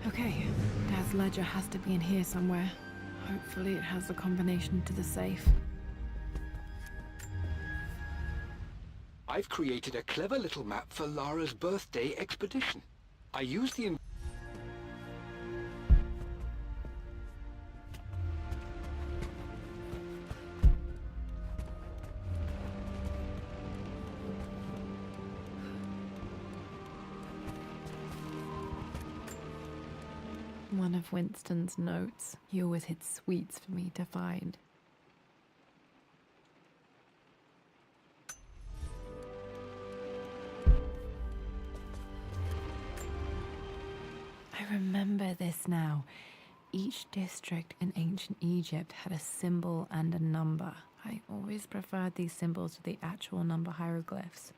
Okay, Dad's ledger has to be in here somewhere. Hopefully it has the combination to the safe. I've created a clever little map for Lara's birthday expedition. I used the One of Winston's notes. He always hid sweets for me to find. I remember this now. Each district in ancient Egypt had a symbol and a number. I always preferred these symbols to the actual number hieroglyphs.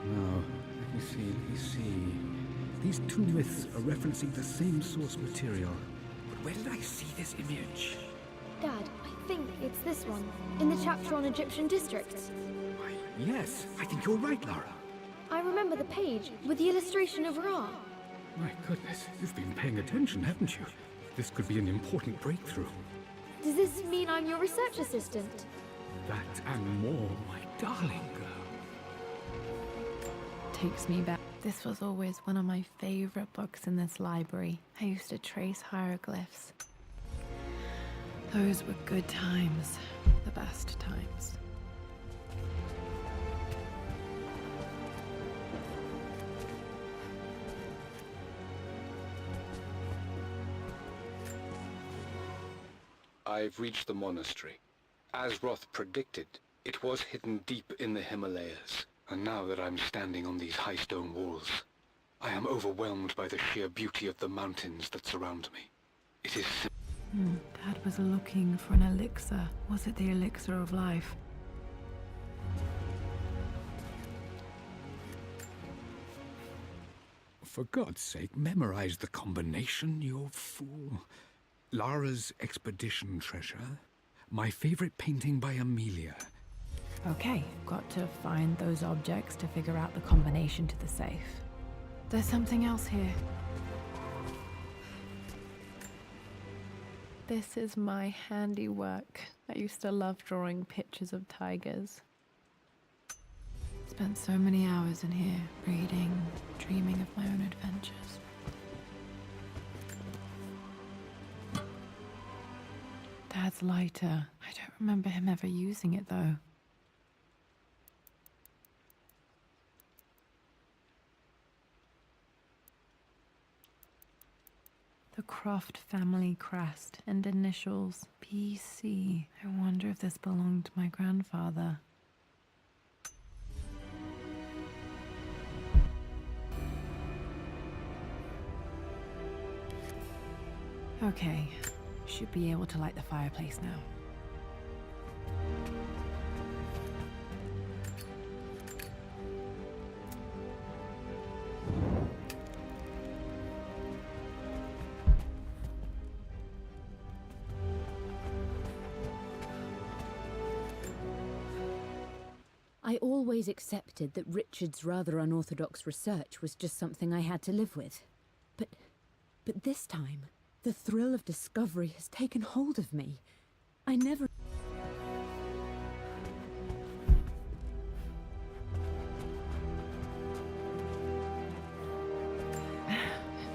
Now, let me see. These two myths are referencing the same source material. But where did I see this image? Dad, I think it's this one, in the chapter on Egyptian districts. Why, yes, I think you're right, Lara. I remember the page with the illustration of Ra. My goodness, you've been paying attention, haven't you? This could be an important breakthrough. Does this mean I'm your research assistant? That and more, my darling girl. Takes me back. This was always one of my favorite books in this library. I used to trace hieroglyphs. Those were good times. The best times. I've reached the monastery. As Roth predicted, it was hidden deep in the Himalayas. And now that I'm standing on these high stone walls, I am overwhelmed by the sheer beauty of the mountains that surround me. It is... Dad was looking for an elixir. Was it the elixir of life? For God's sake, memorize the combination, you fool. Lara's expedition treasure. My favorite painting by Amelia. Okay, got to find those objects to figure out the combination to the safe. There's something else here. This is my handiwork. I used to love drawing pictures of tigers. It's spent so many hours in here, reading, dreaming of my own adventures. Dad's lighter. I don't remember him ever using it, though. The Croft family crest and initials, PC. I wonder if this belonged to my grandfather. Okay, should be able to light the fireplace now. I always accepted that Richard's rather unorthodox research was just something I had to live with. But this time, the thrill of discovery has taken hold of me. I never...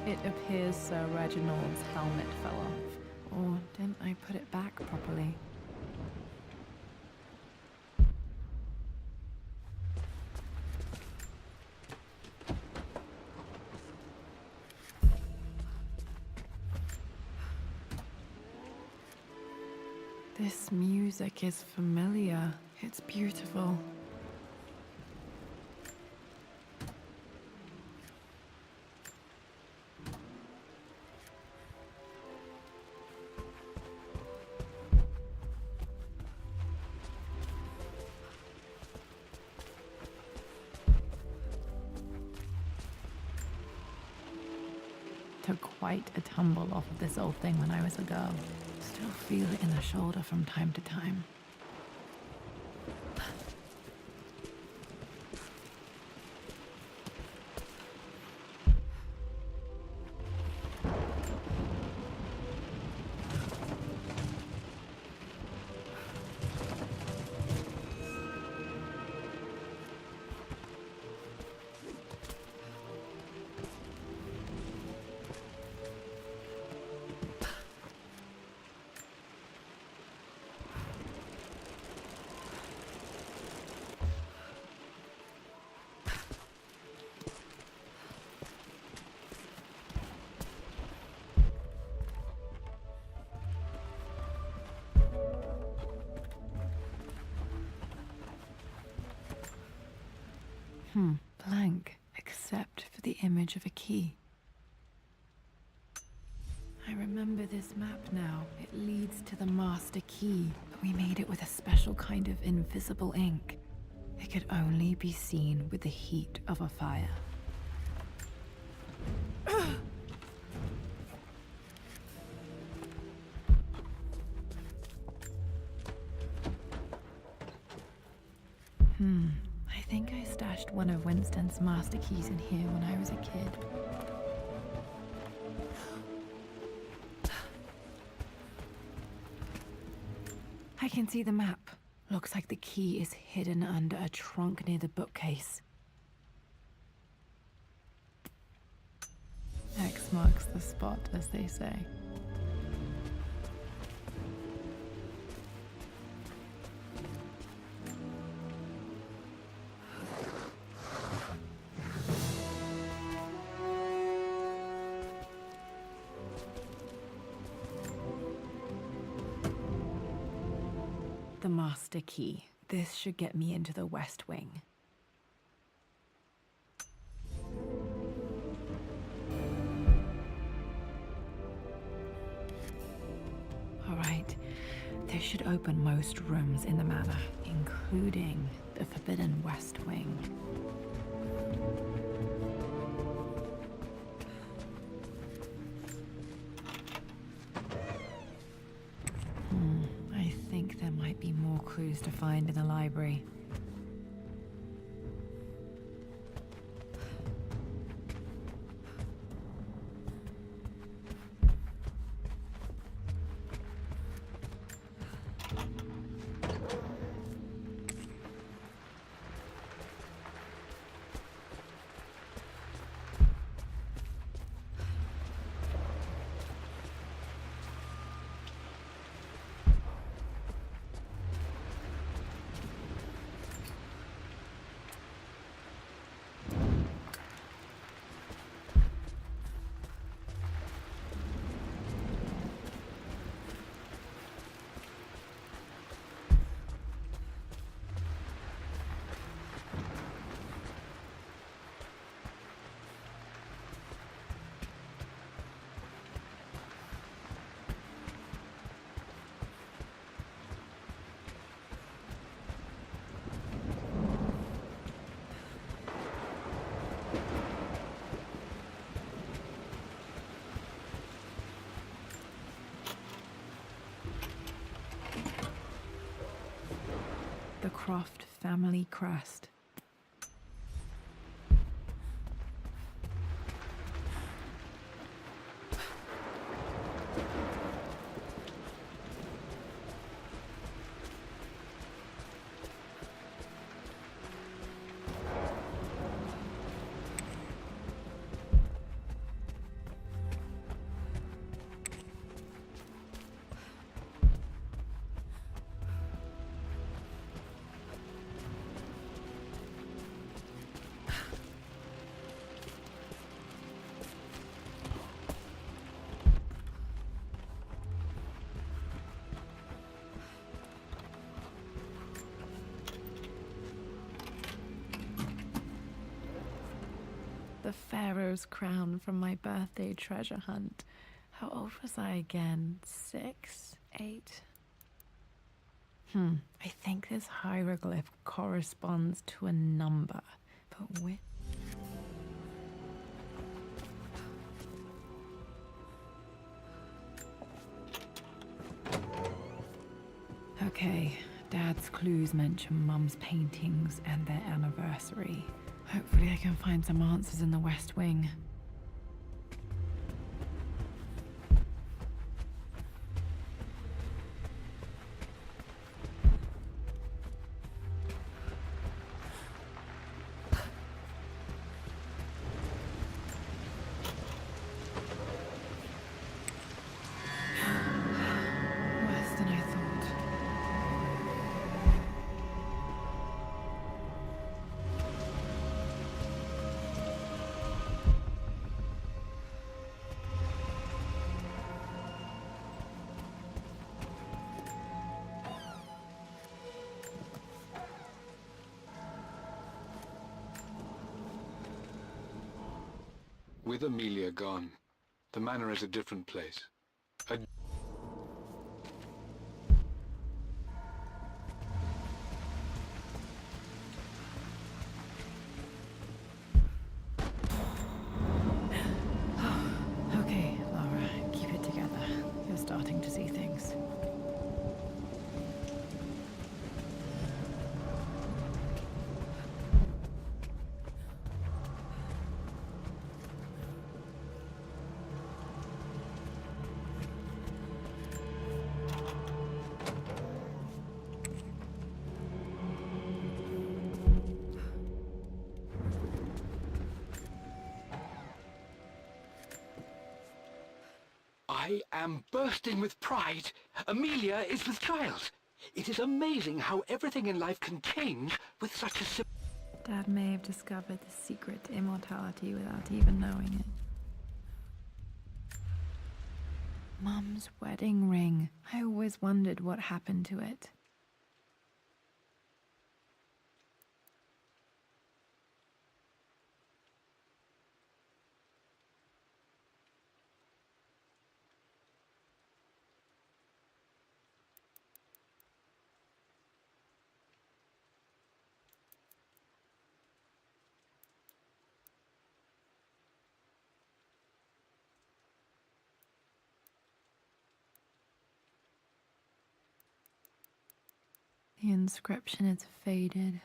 It appears Sir Reginald's helmet fell off. Or didn't I put it back properly? This music is familiar. It's beautiful. Took quite a tumble off of this old thing when I was a girl. Still feel it in the shoulder from time to time. Blank, except for the image of a key. I remember this map now. It leads to the master key, but we made it with a special kind of invisible ink. It could only be seen with the heat of a fire. I think I stashed one of Winston's master keys in here when I was a kid. I can see the map. Looks like the key is hidden under a trunk near the bookcase. X marks the spot, as they say. The master key. This should get me into the West Wing. All right, this should open most rooms in the manor, including the Forbidden West Wing. I think there might be more clues to find in the library. Croft family crest. The Pharaoh's crown from my birthday treasure hunt. How old was I again? 6? 8? I think this hieroglyph corresponds to a number, but which? Okay, Dad's clues mention Mum's paintings and their anniversary. Hopefully I can find some answers in the West Wing. Worse than I thought. With Amelia gone, the manor is a different place. Okay, Lara, keep it together. You're starting to see things. I am bursting with pride. Amelia is with child. It is amazing how everything in life can change with such a simple... Dad may have discovered the secret to immortality without even knowing it. Mum's wedding ring. I always wondered what happened to it. The inscription is faded.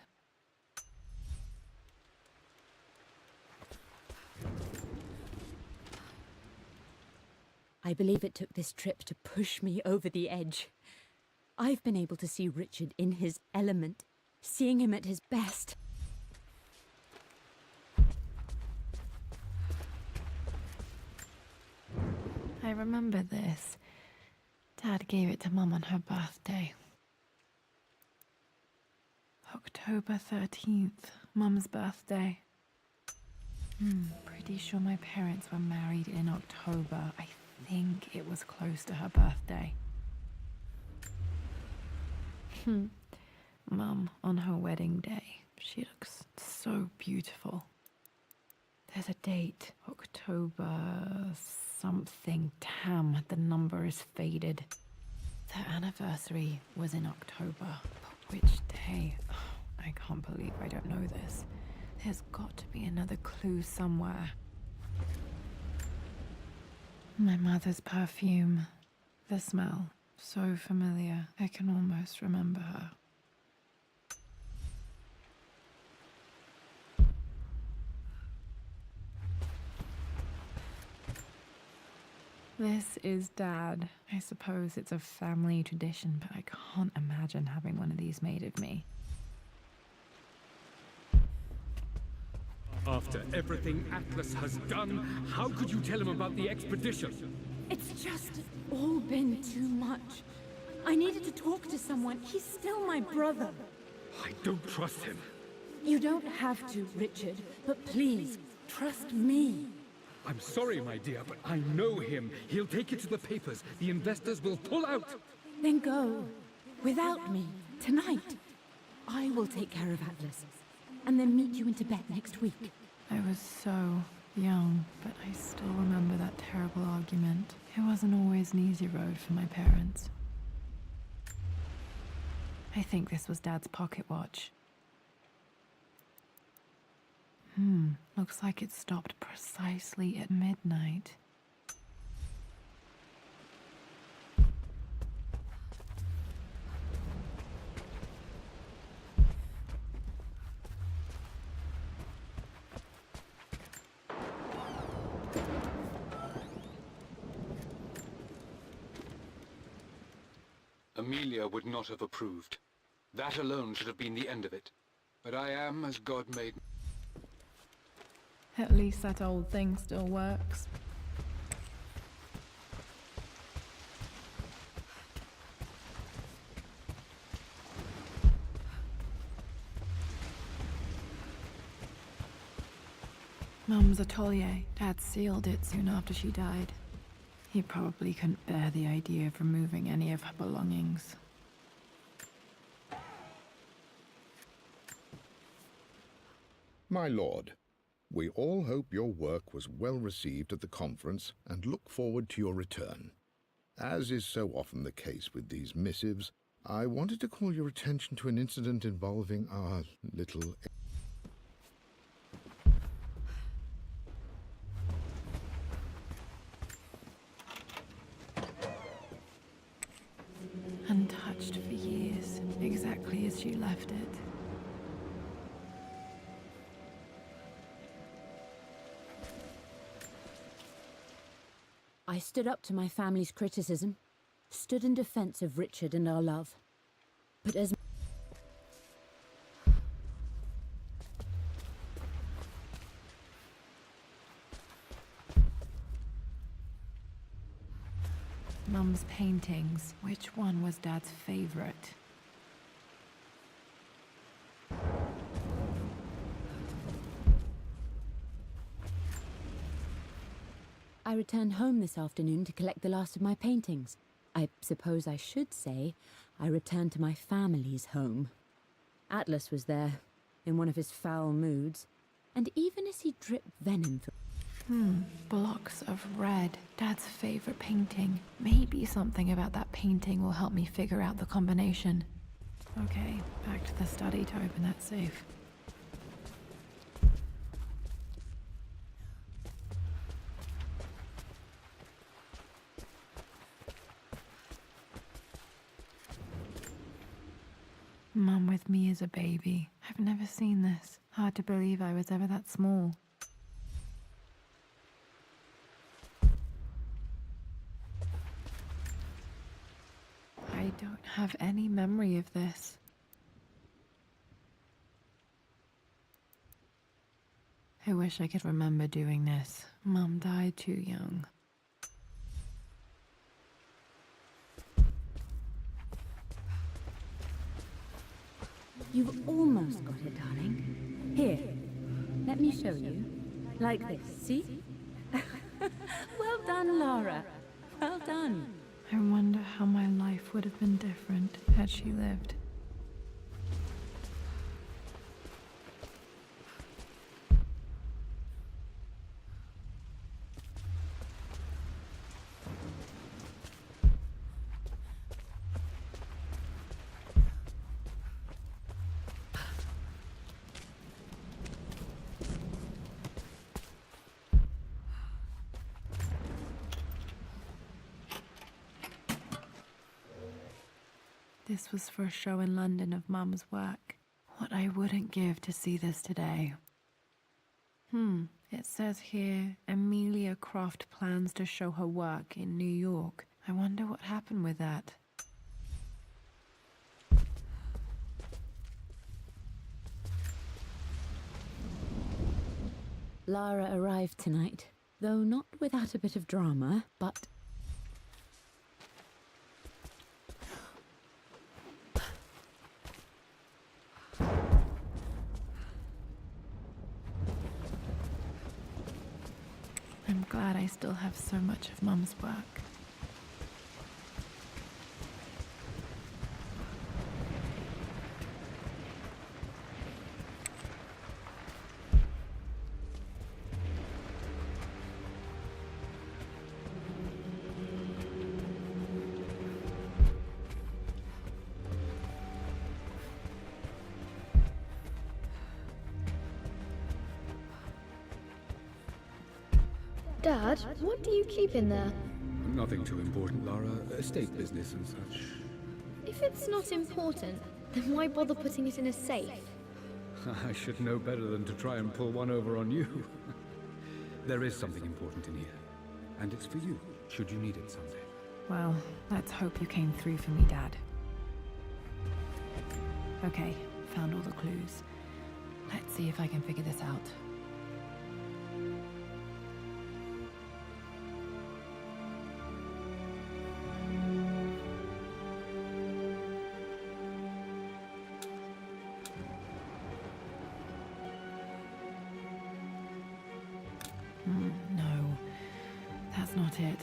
I believe it took this trip to push me over the edge. I've been able to see Richard in his element, seeing him at his best. I remember this. Dad gave it to Mum on her birthday. October 13th, Mum's birthday. Pretty sure my parents were married in October. I think it was close to her birthday. Mum, on her wedding day, she looks so beautiful. There's a date, October something. Damn, the number is faded. Their anniversary was in October. But which day? I can't believe I don't know this. There's got to be another clue somewhere. My mother's perfume. The smell. So familiar. I can almost remember her. This is Dad. I suppose it's a family tradition, but I can't imagine having one of these made of me. After everything Atlas has done, how could you tell him about the expedition? It's just all been too much. I needed to talk to someone. He's still my brother. I don't trust him. You don't have to, Richard, but please, trust me. I'm sorry, my dear, but I know him. He'll take it to the papers. The investors will pull out. Then go. Without me. Tonight. I will take care of Atlas. And then meet you in Tibet next week. I was so young, but I still remember that terrible argument. It wasn't always an easy road for my parents. I think this was Dad's pocket watch. Looks like it stopped precisely at midnight. Amelia would not have approved. That alone should have been the end of it. But I am as God made me. At least that old thing still works. Mum's atelier. Dad sealed it soon after she died. He probably couldn't bear the idea of removing any of her belongings. My lord, we all hope your work was well received at the conference and look forward to your return. As is so often the case with these missives, I wanted to call your attention to an incident involving our little... Untouched for years, exactly as she left it. I stood up to my family's criticism, stood in defense of Richard and our love. But as... Mum's paintings. Which one was Dad's favorite? I returned home this afternoon to collect the last of my paintings. I suppose I should say I returned to my family's home. Atlas was there, in one of his foul moods, and even as he dripped venom from... Blocks of red. Dad's favorite painting. Maybe something about that painting will help me figure out the combination. Okay, back to the study to open that safe. Mum with me as a baby. I've never seen this. Hard to believe I was ever that small. I don't have any memory of this. I wish I could remember doing this. Mum died too young. You've almost got it, darling. Here, let me show you. Like this, see? Well done, Lara. Well done. I wonder how my life would have been different had she lived. This was for a show in London of Mum's work. What I wouldn't give to see this today. It says here, Amelia Croft plans to show her work in New York. I wonder what happened with that. Lara arrived tonight, though not without a bit of drama, but... I'm glad I still have so much of Mum's work. Dad, what do you keep in there? Nothing too important, Lara. Estate business and such. If it's not important, then why bother putting it in a safe? I should know better than to try and pull one over on you. There is something important in here, and it's for you, should you need it someday. Well, let's hope you came through for me, Dad. Okay, found all the clues. Let's see if I can figure this out. No, that's not it.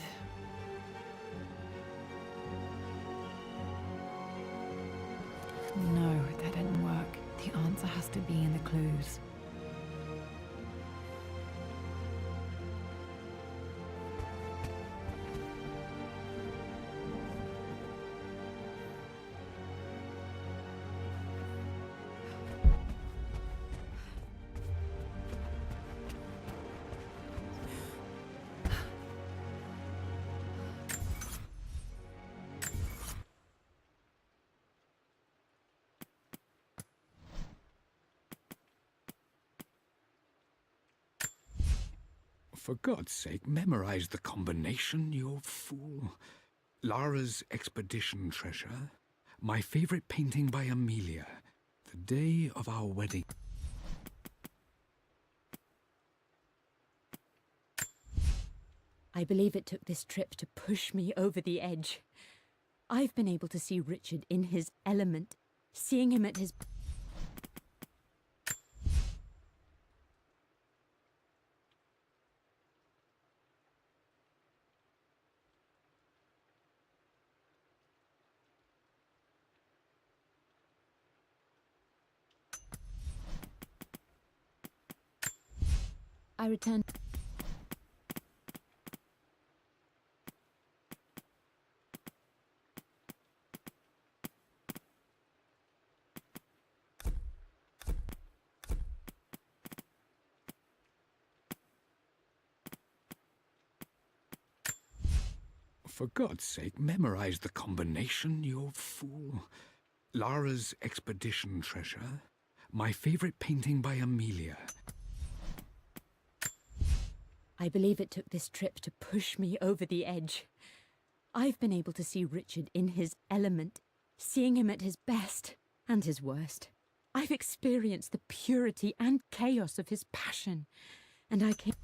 No, that didn't work. The answer has to be in the clues. For God's sake, memorize the combination, you fool. Lara's expedition treasure. My favorite painting by Amelia. The day of our wedding. I believe it took this trip to push me over the edge. I've been able to see Richard in his element, seeing him at his... I returned. For God's sake, memorize the combination, you fool. Lara's expedition treasure. My favorite painting by Amelia. I believe it took this trip to push me over the edge. I've been able to see Richard in his element, seeing him at his best and his worst. I've experienced the purity and chaos of his passion, and I came...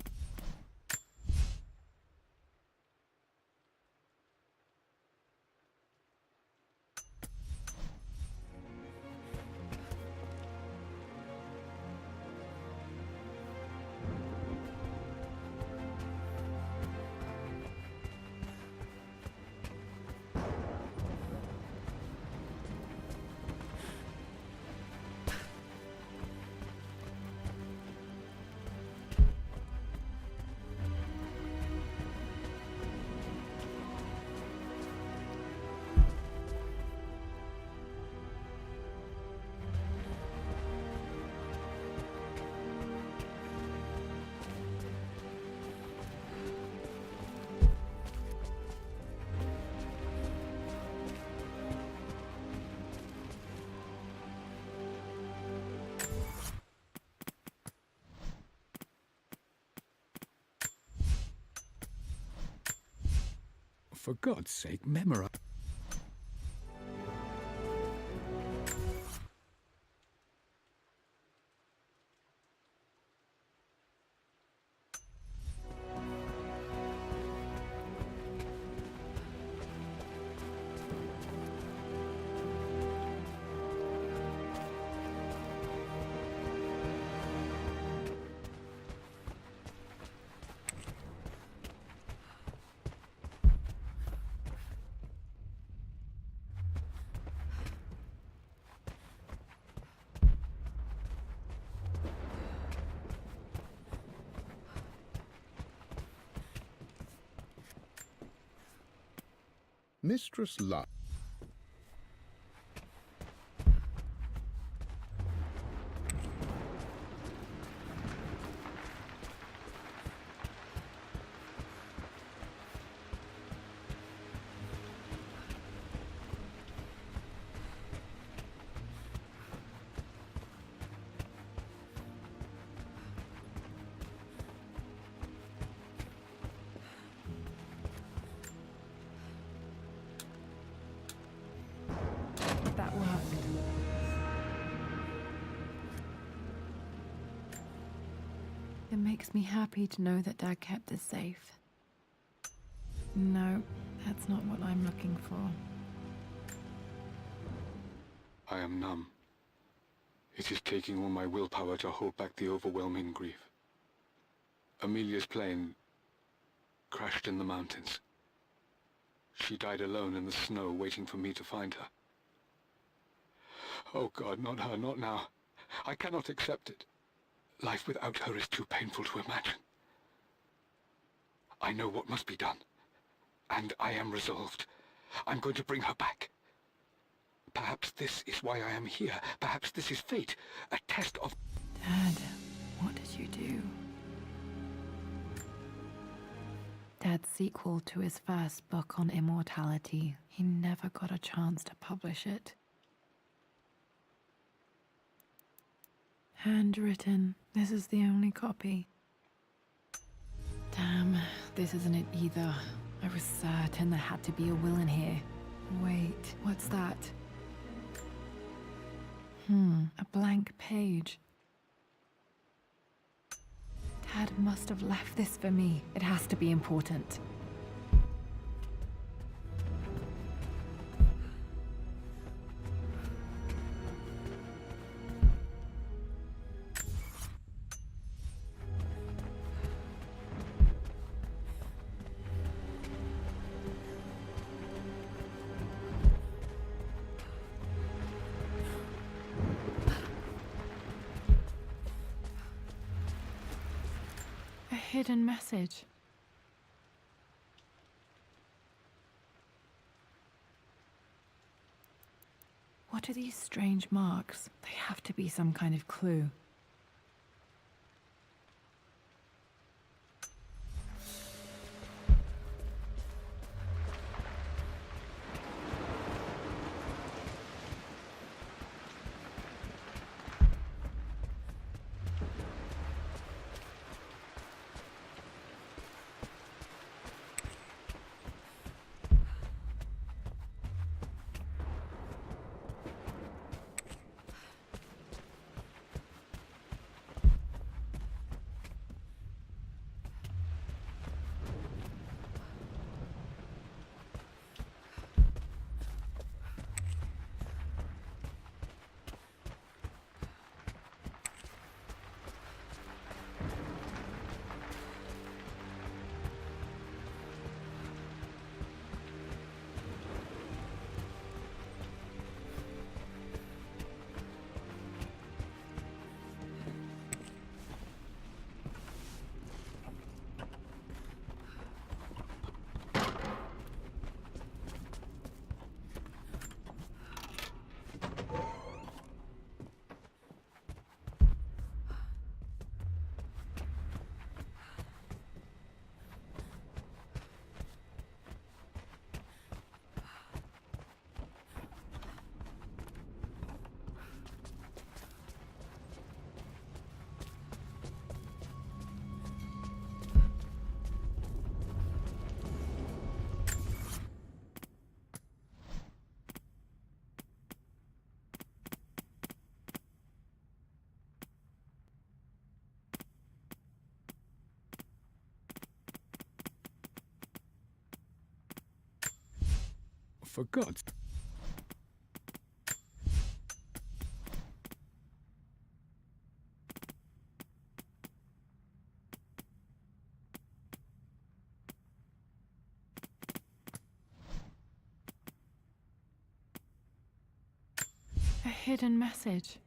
For God's sake, memorize. Mistress Lara. That worked. It makes me happy to know that Dad kept this safe. No, that's not what I'm looking for. I am numb. It is taking all my willpower to hold back the overwhelming grief. Amelia's plane crashed in the mountains. She died alone in the snow, waiting for me to find her. Oh God, not her, not now. I cannot accept it. Life without her is too painful to imagine. I know what must be done, and I am resolved. I'm going to bring her back. Perhaps this is why I am here. Perhaps this is fate, a test of... Dad, what did you do? Dad's sequel to his first book on immortality. He never got a chance to publish it. Handwritten. This is the only copy. Damn, this isn't it either. I was certain there had to be a will in here. Wait, what's that? A blank page. Dad must have left this for me. It has to be important. A hidden message. What are these strange marks? They have to be some kind of clue. For God's... A hidden message.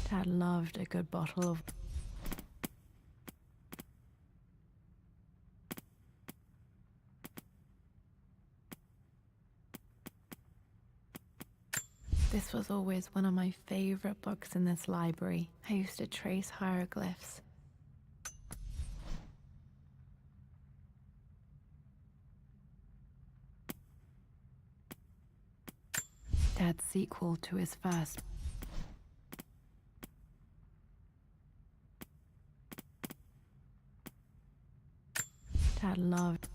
Dad loved a good bottle of... This was always one of my favorite books in this library. I used to trace hieroglyphs. Dad's sequel to his first. Dad loved.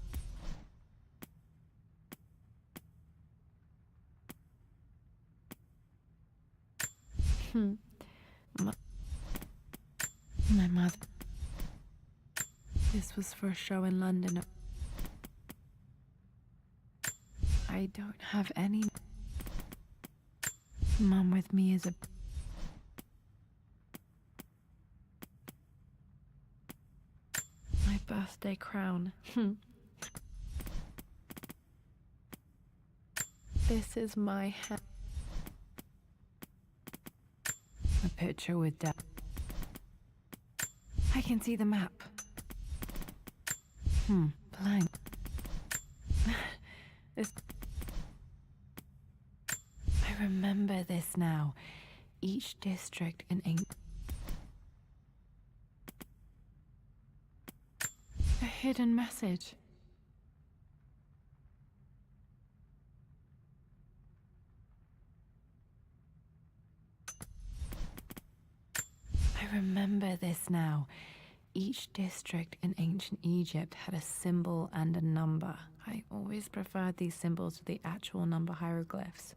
My mother. This was for a show in London. I don't have any. Mum with me is a... My birthday crown. This is my hat. A picture with Dad. I can see the map. Blank. This... I remember this now. Each district in England. A hidden message. I remember this now. Each district in ancient Egypt had a symbol and a number. I always preferred these symbols to the actual number hieroglyphs.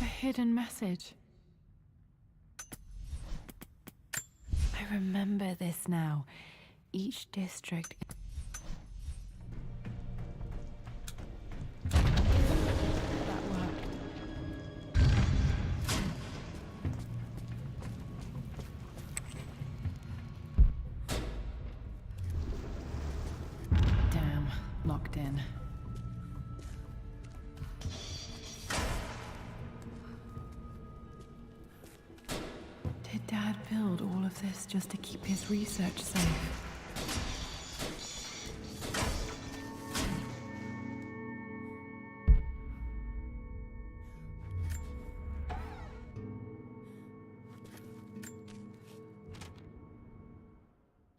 A hidden message. I remember this now. Each district... That worked. Damn, locked in. Did Dad build all of this just to keep his research safe?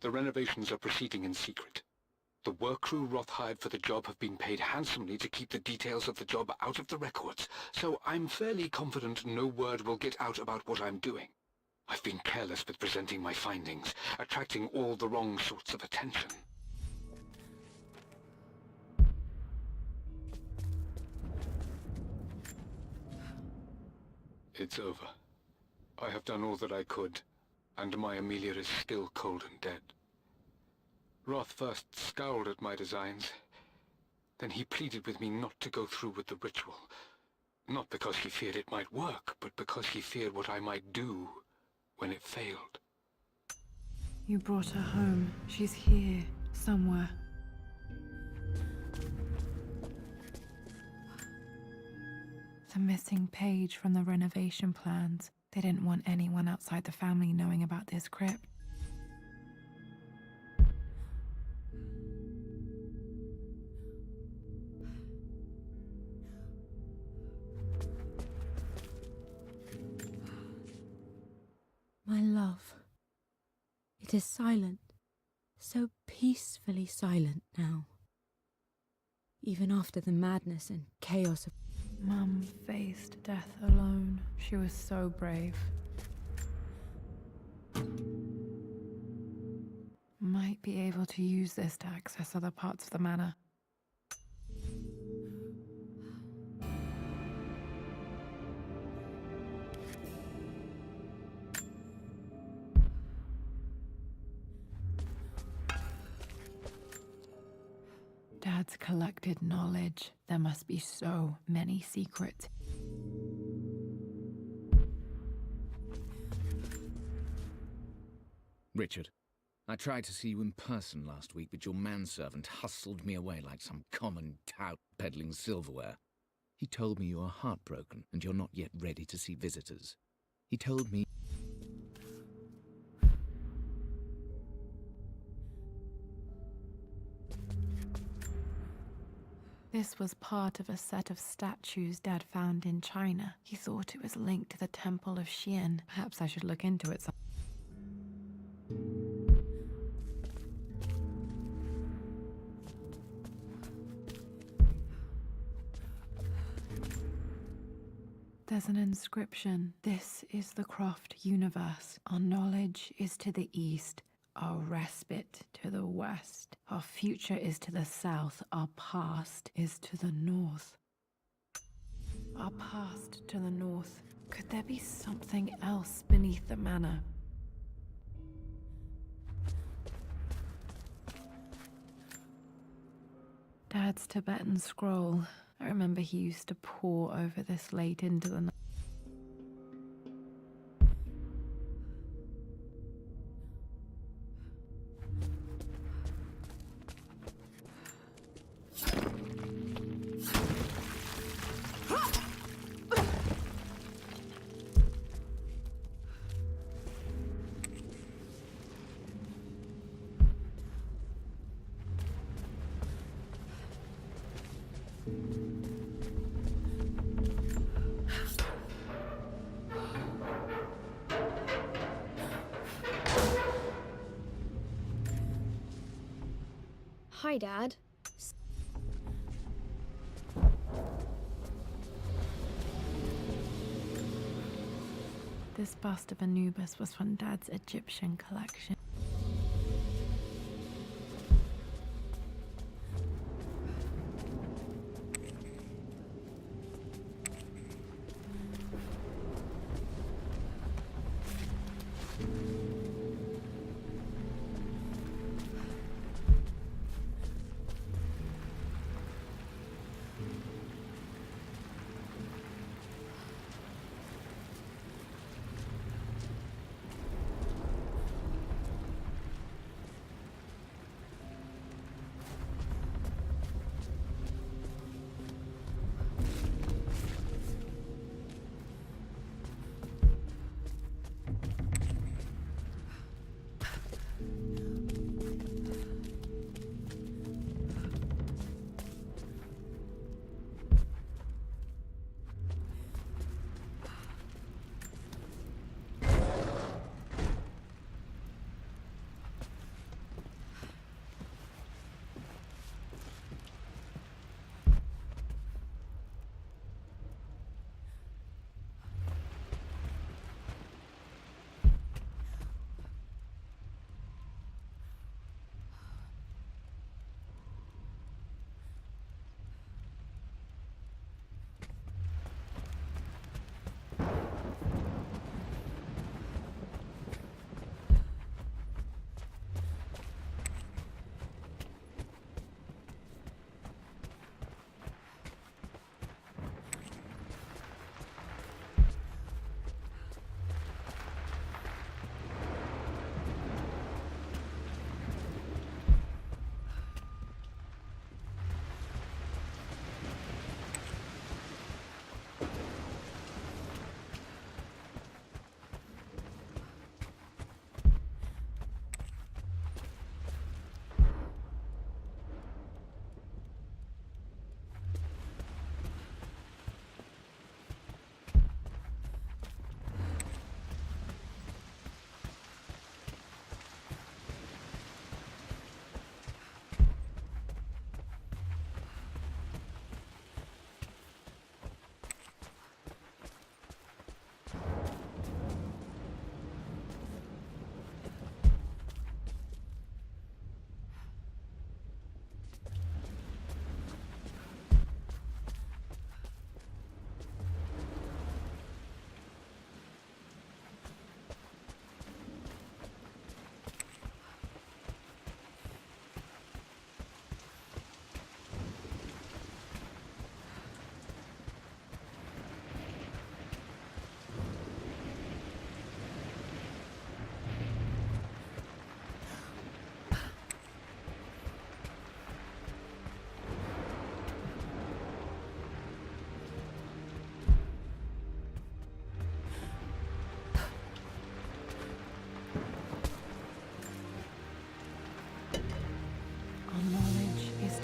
The renovations are proceeding in secret. The work crew Roth hired for the job have been paid handsomely to keep the details of the job out of the records, so I'm fairly confident no word will get out about what I'm doing. I've been careless with presenting my findings, attracting all the wrong sorts of attention. It's over. I have done all that I could, and my Amelia is still cold and dead. Roth first scowled at my designs. Then he pleaded with me not to go through with the ritual. Not because he feared it might work, but because he feared what I might do when it failed. You brought her home. She's here, somewhere. The missing page from the renovation plans. They didn't want anyone outside the family knowing about this crypt. My love. It is silent, so peacefully silent now. Even after the madness and chaos of... Mum faced death alone. She was so brave. Might be able to use this to access other parts of the manor. Dad's collected knowledge. There must be so many secrets. Richard, I tried to see you in person last week, but your manservant hustled me away like some common tout peddling silverware. He told me you are heartbroken and you're not yet ready to see visitors. He told me... This was part of a set of statues Dad found in China. He thought it was linked to the Temple of Xian. Perhaps I should look into it some... There's an inscription. This is the Croft universe. Our knowledge is to the east. Our respite to the west. Our future is to the south. Our past is to the north. Our past to the north. Could there be something else beneath the manor? Dad's Tibetan scroll. I remember he used to pore over this late into the night. Hi, Dad. This bust of Anubis was from Dad's Egyptian collection.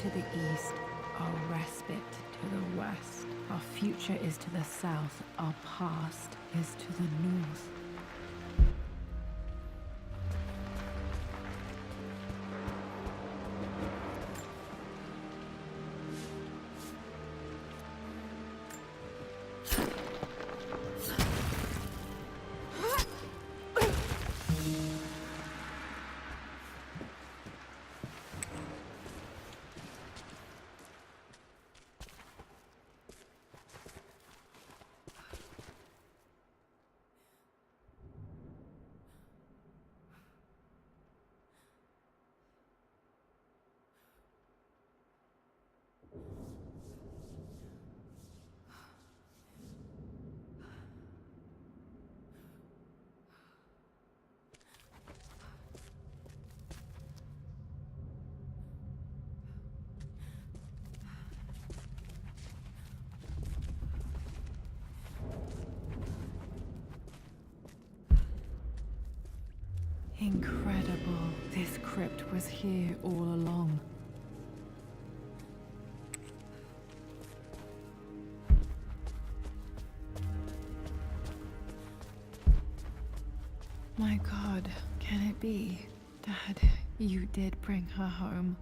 to the east, our respite to the west. Our future is to the south, our past is to the north. Incredible. This crypt was here all along. My God, can it be? Dad, you did bring her home.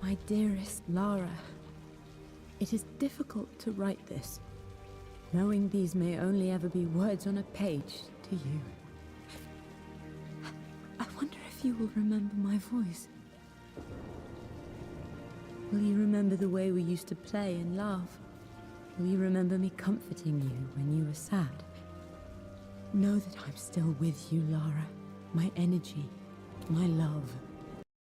My dearest Lara, it is difficult to write this, knowing these may only ever be words on a page to you. I wonder if you will remember my voice. Will you remember the way we used to play and laugh? Will you remember me comforting you when you were sad? Know that I'm still with you, Lara. My energy, my love.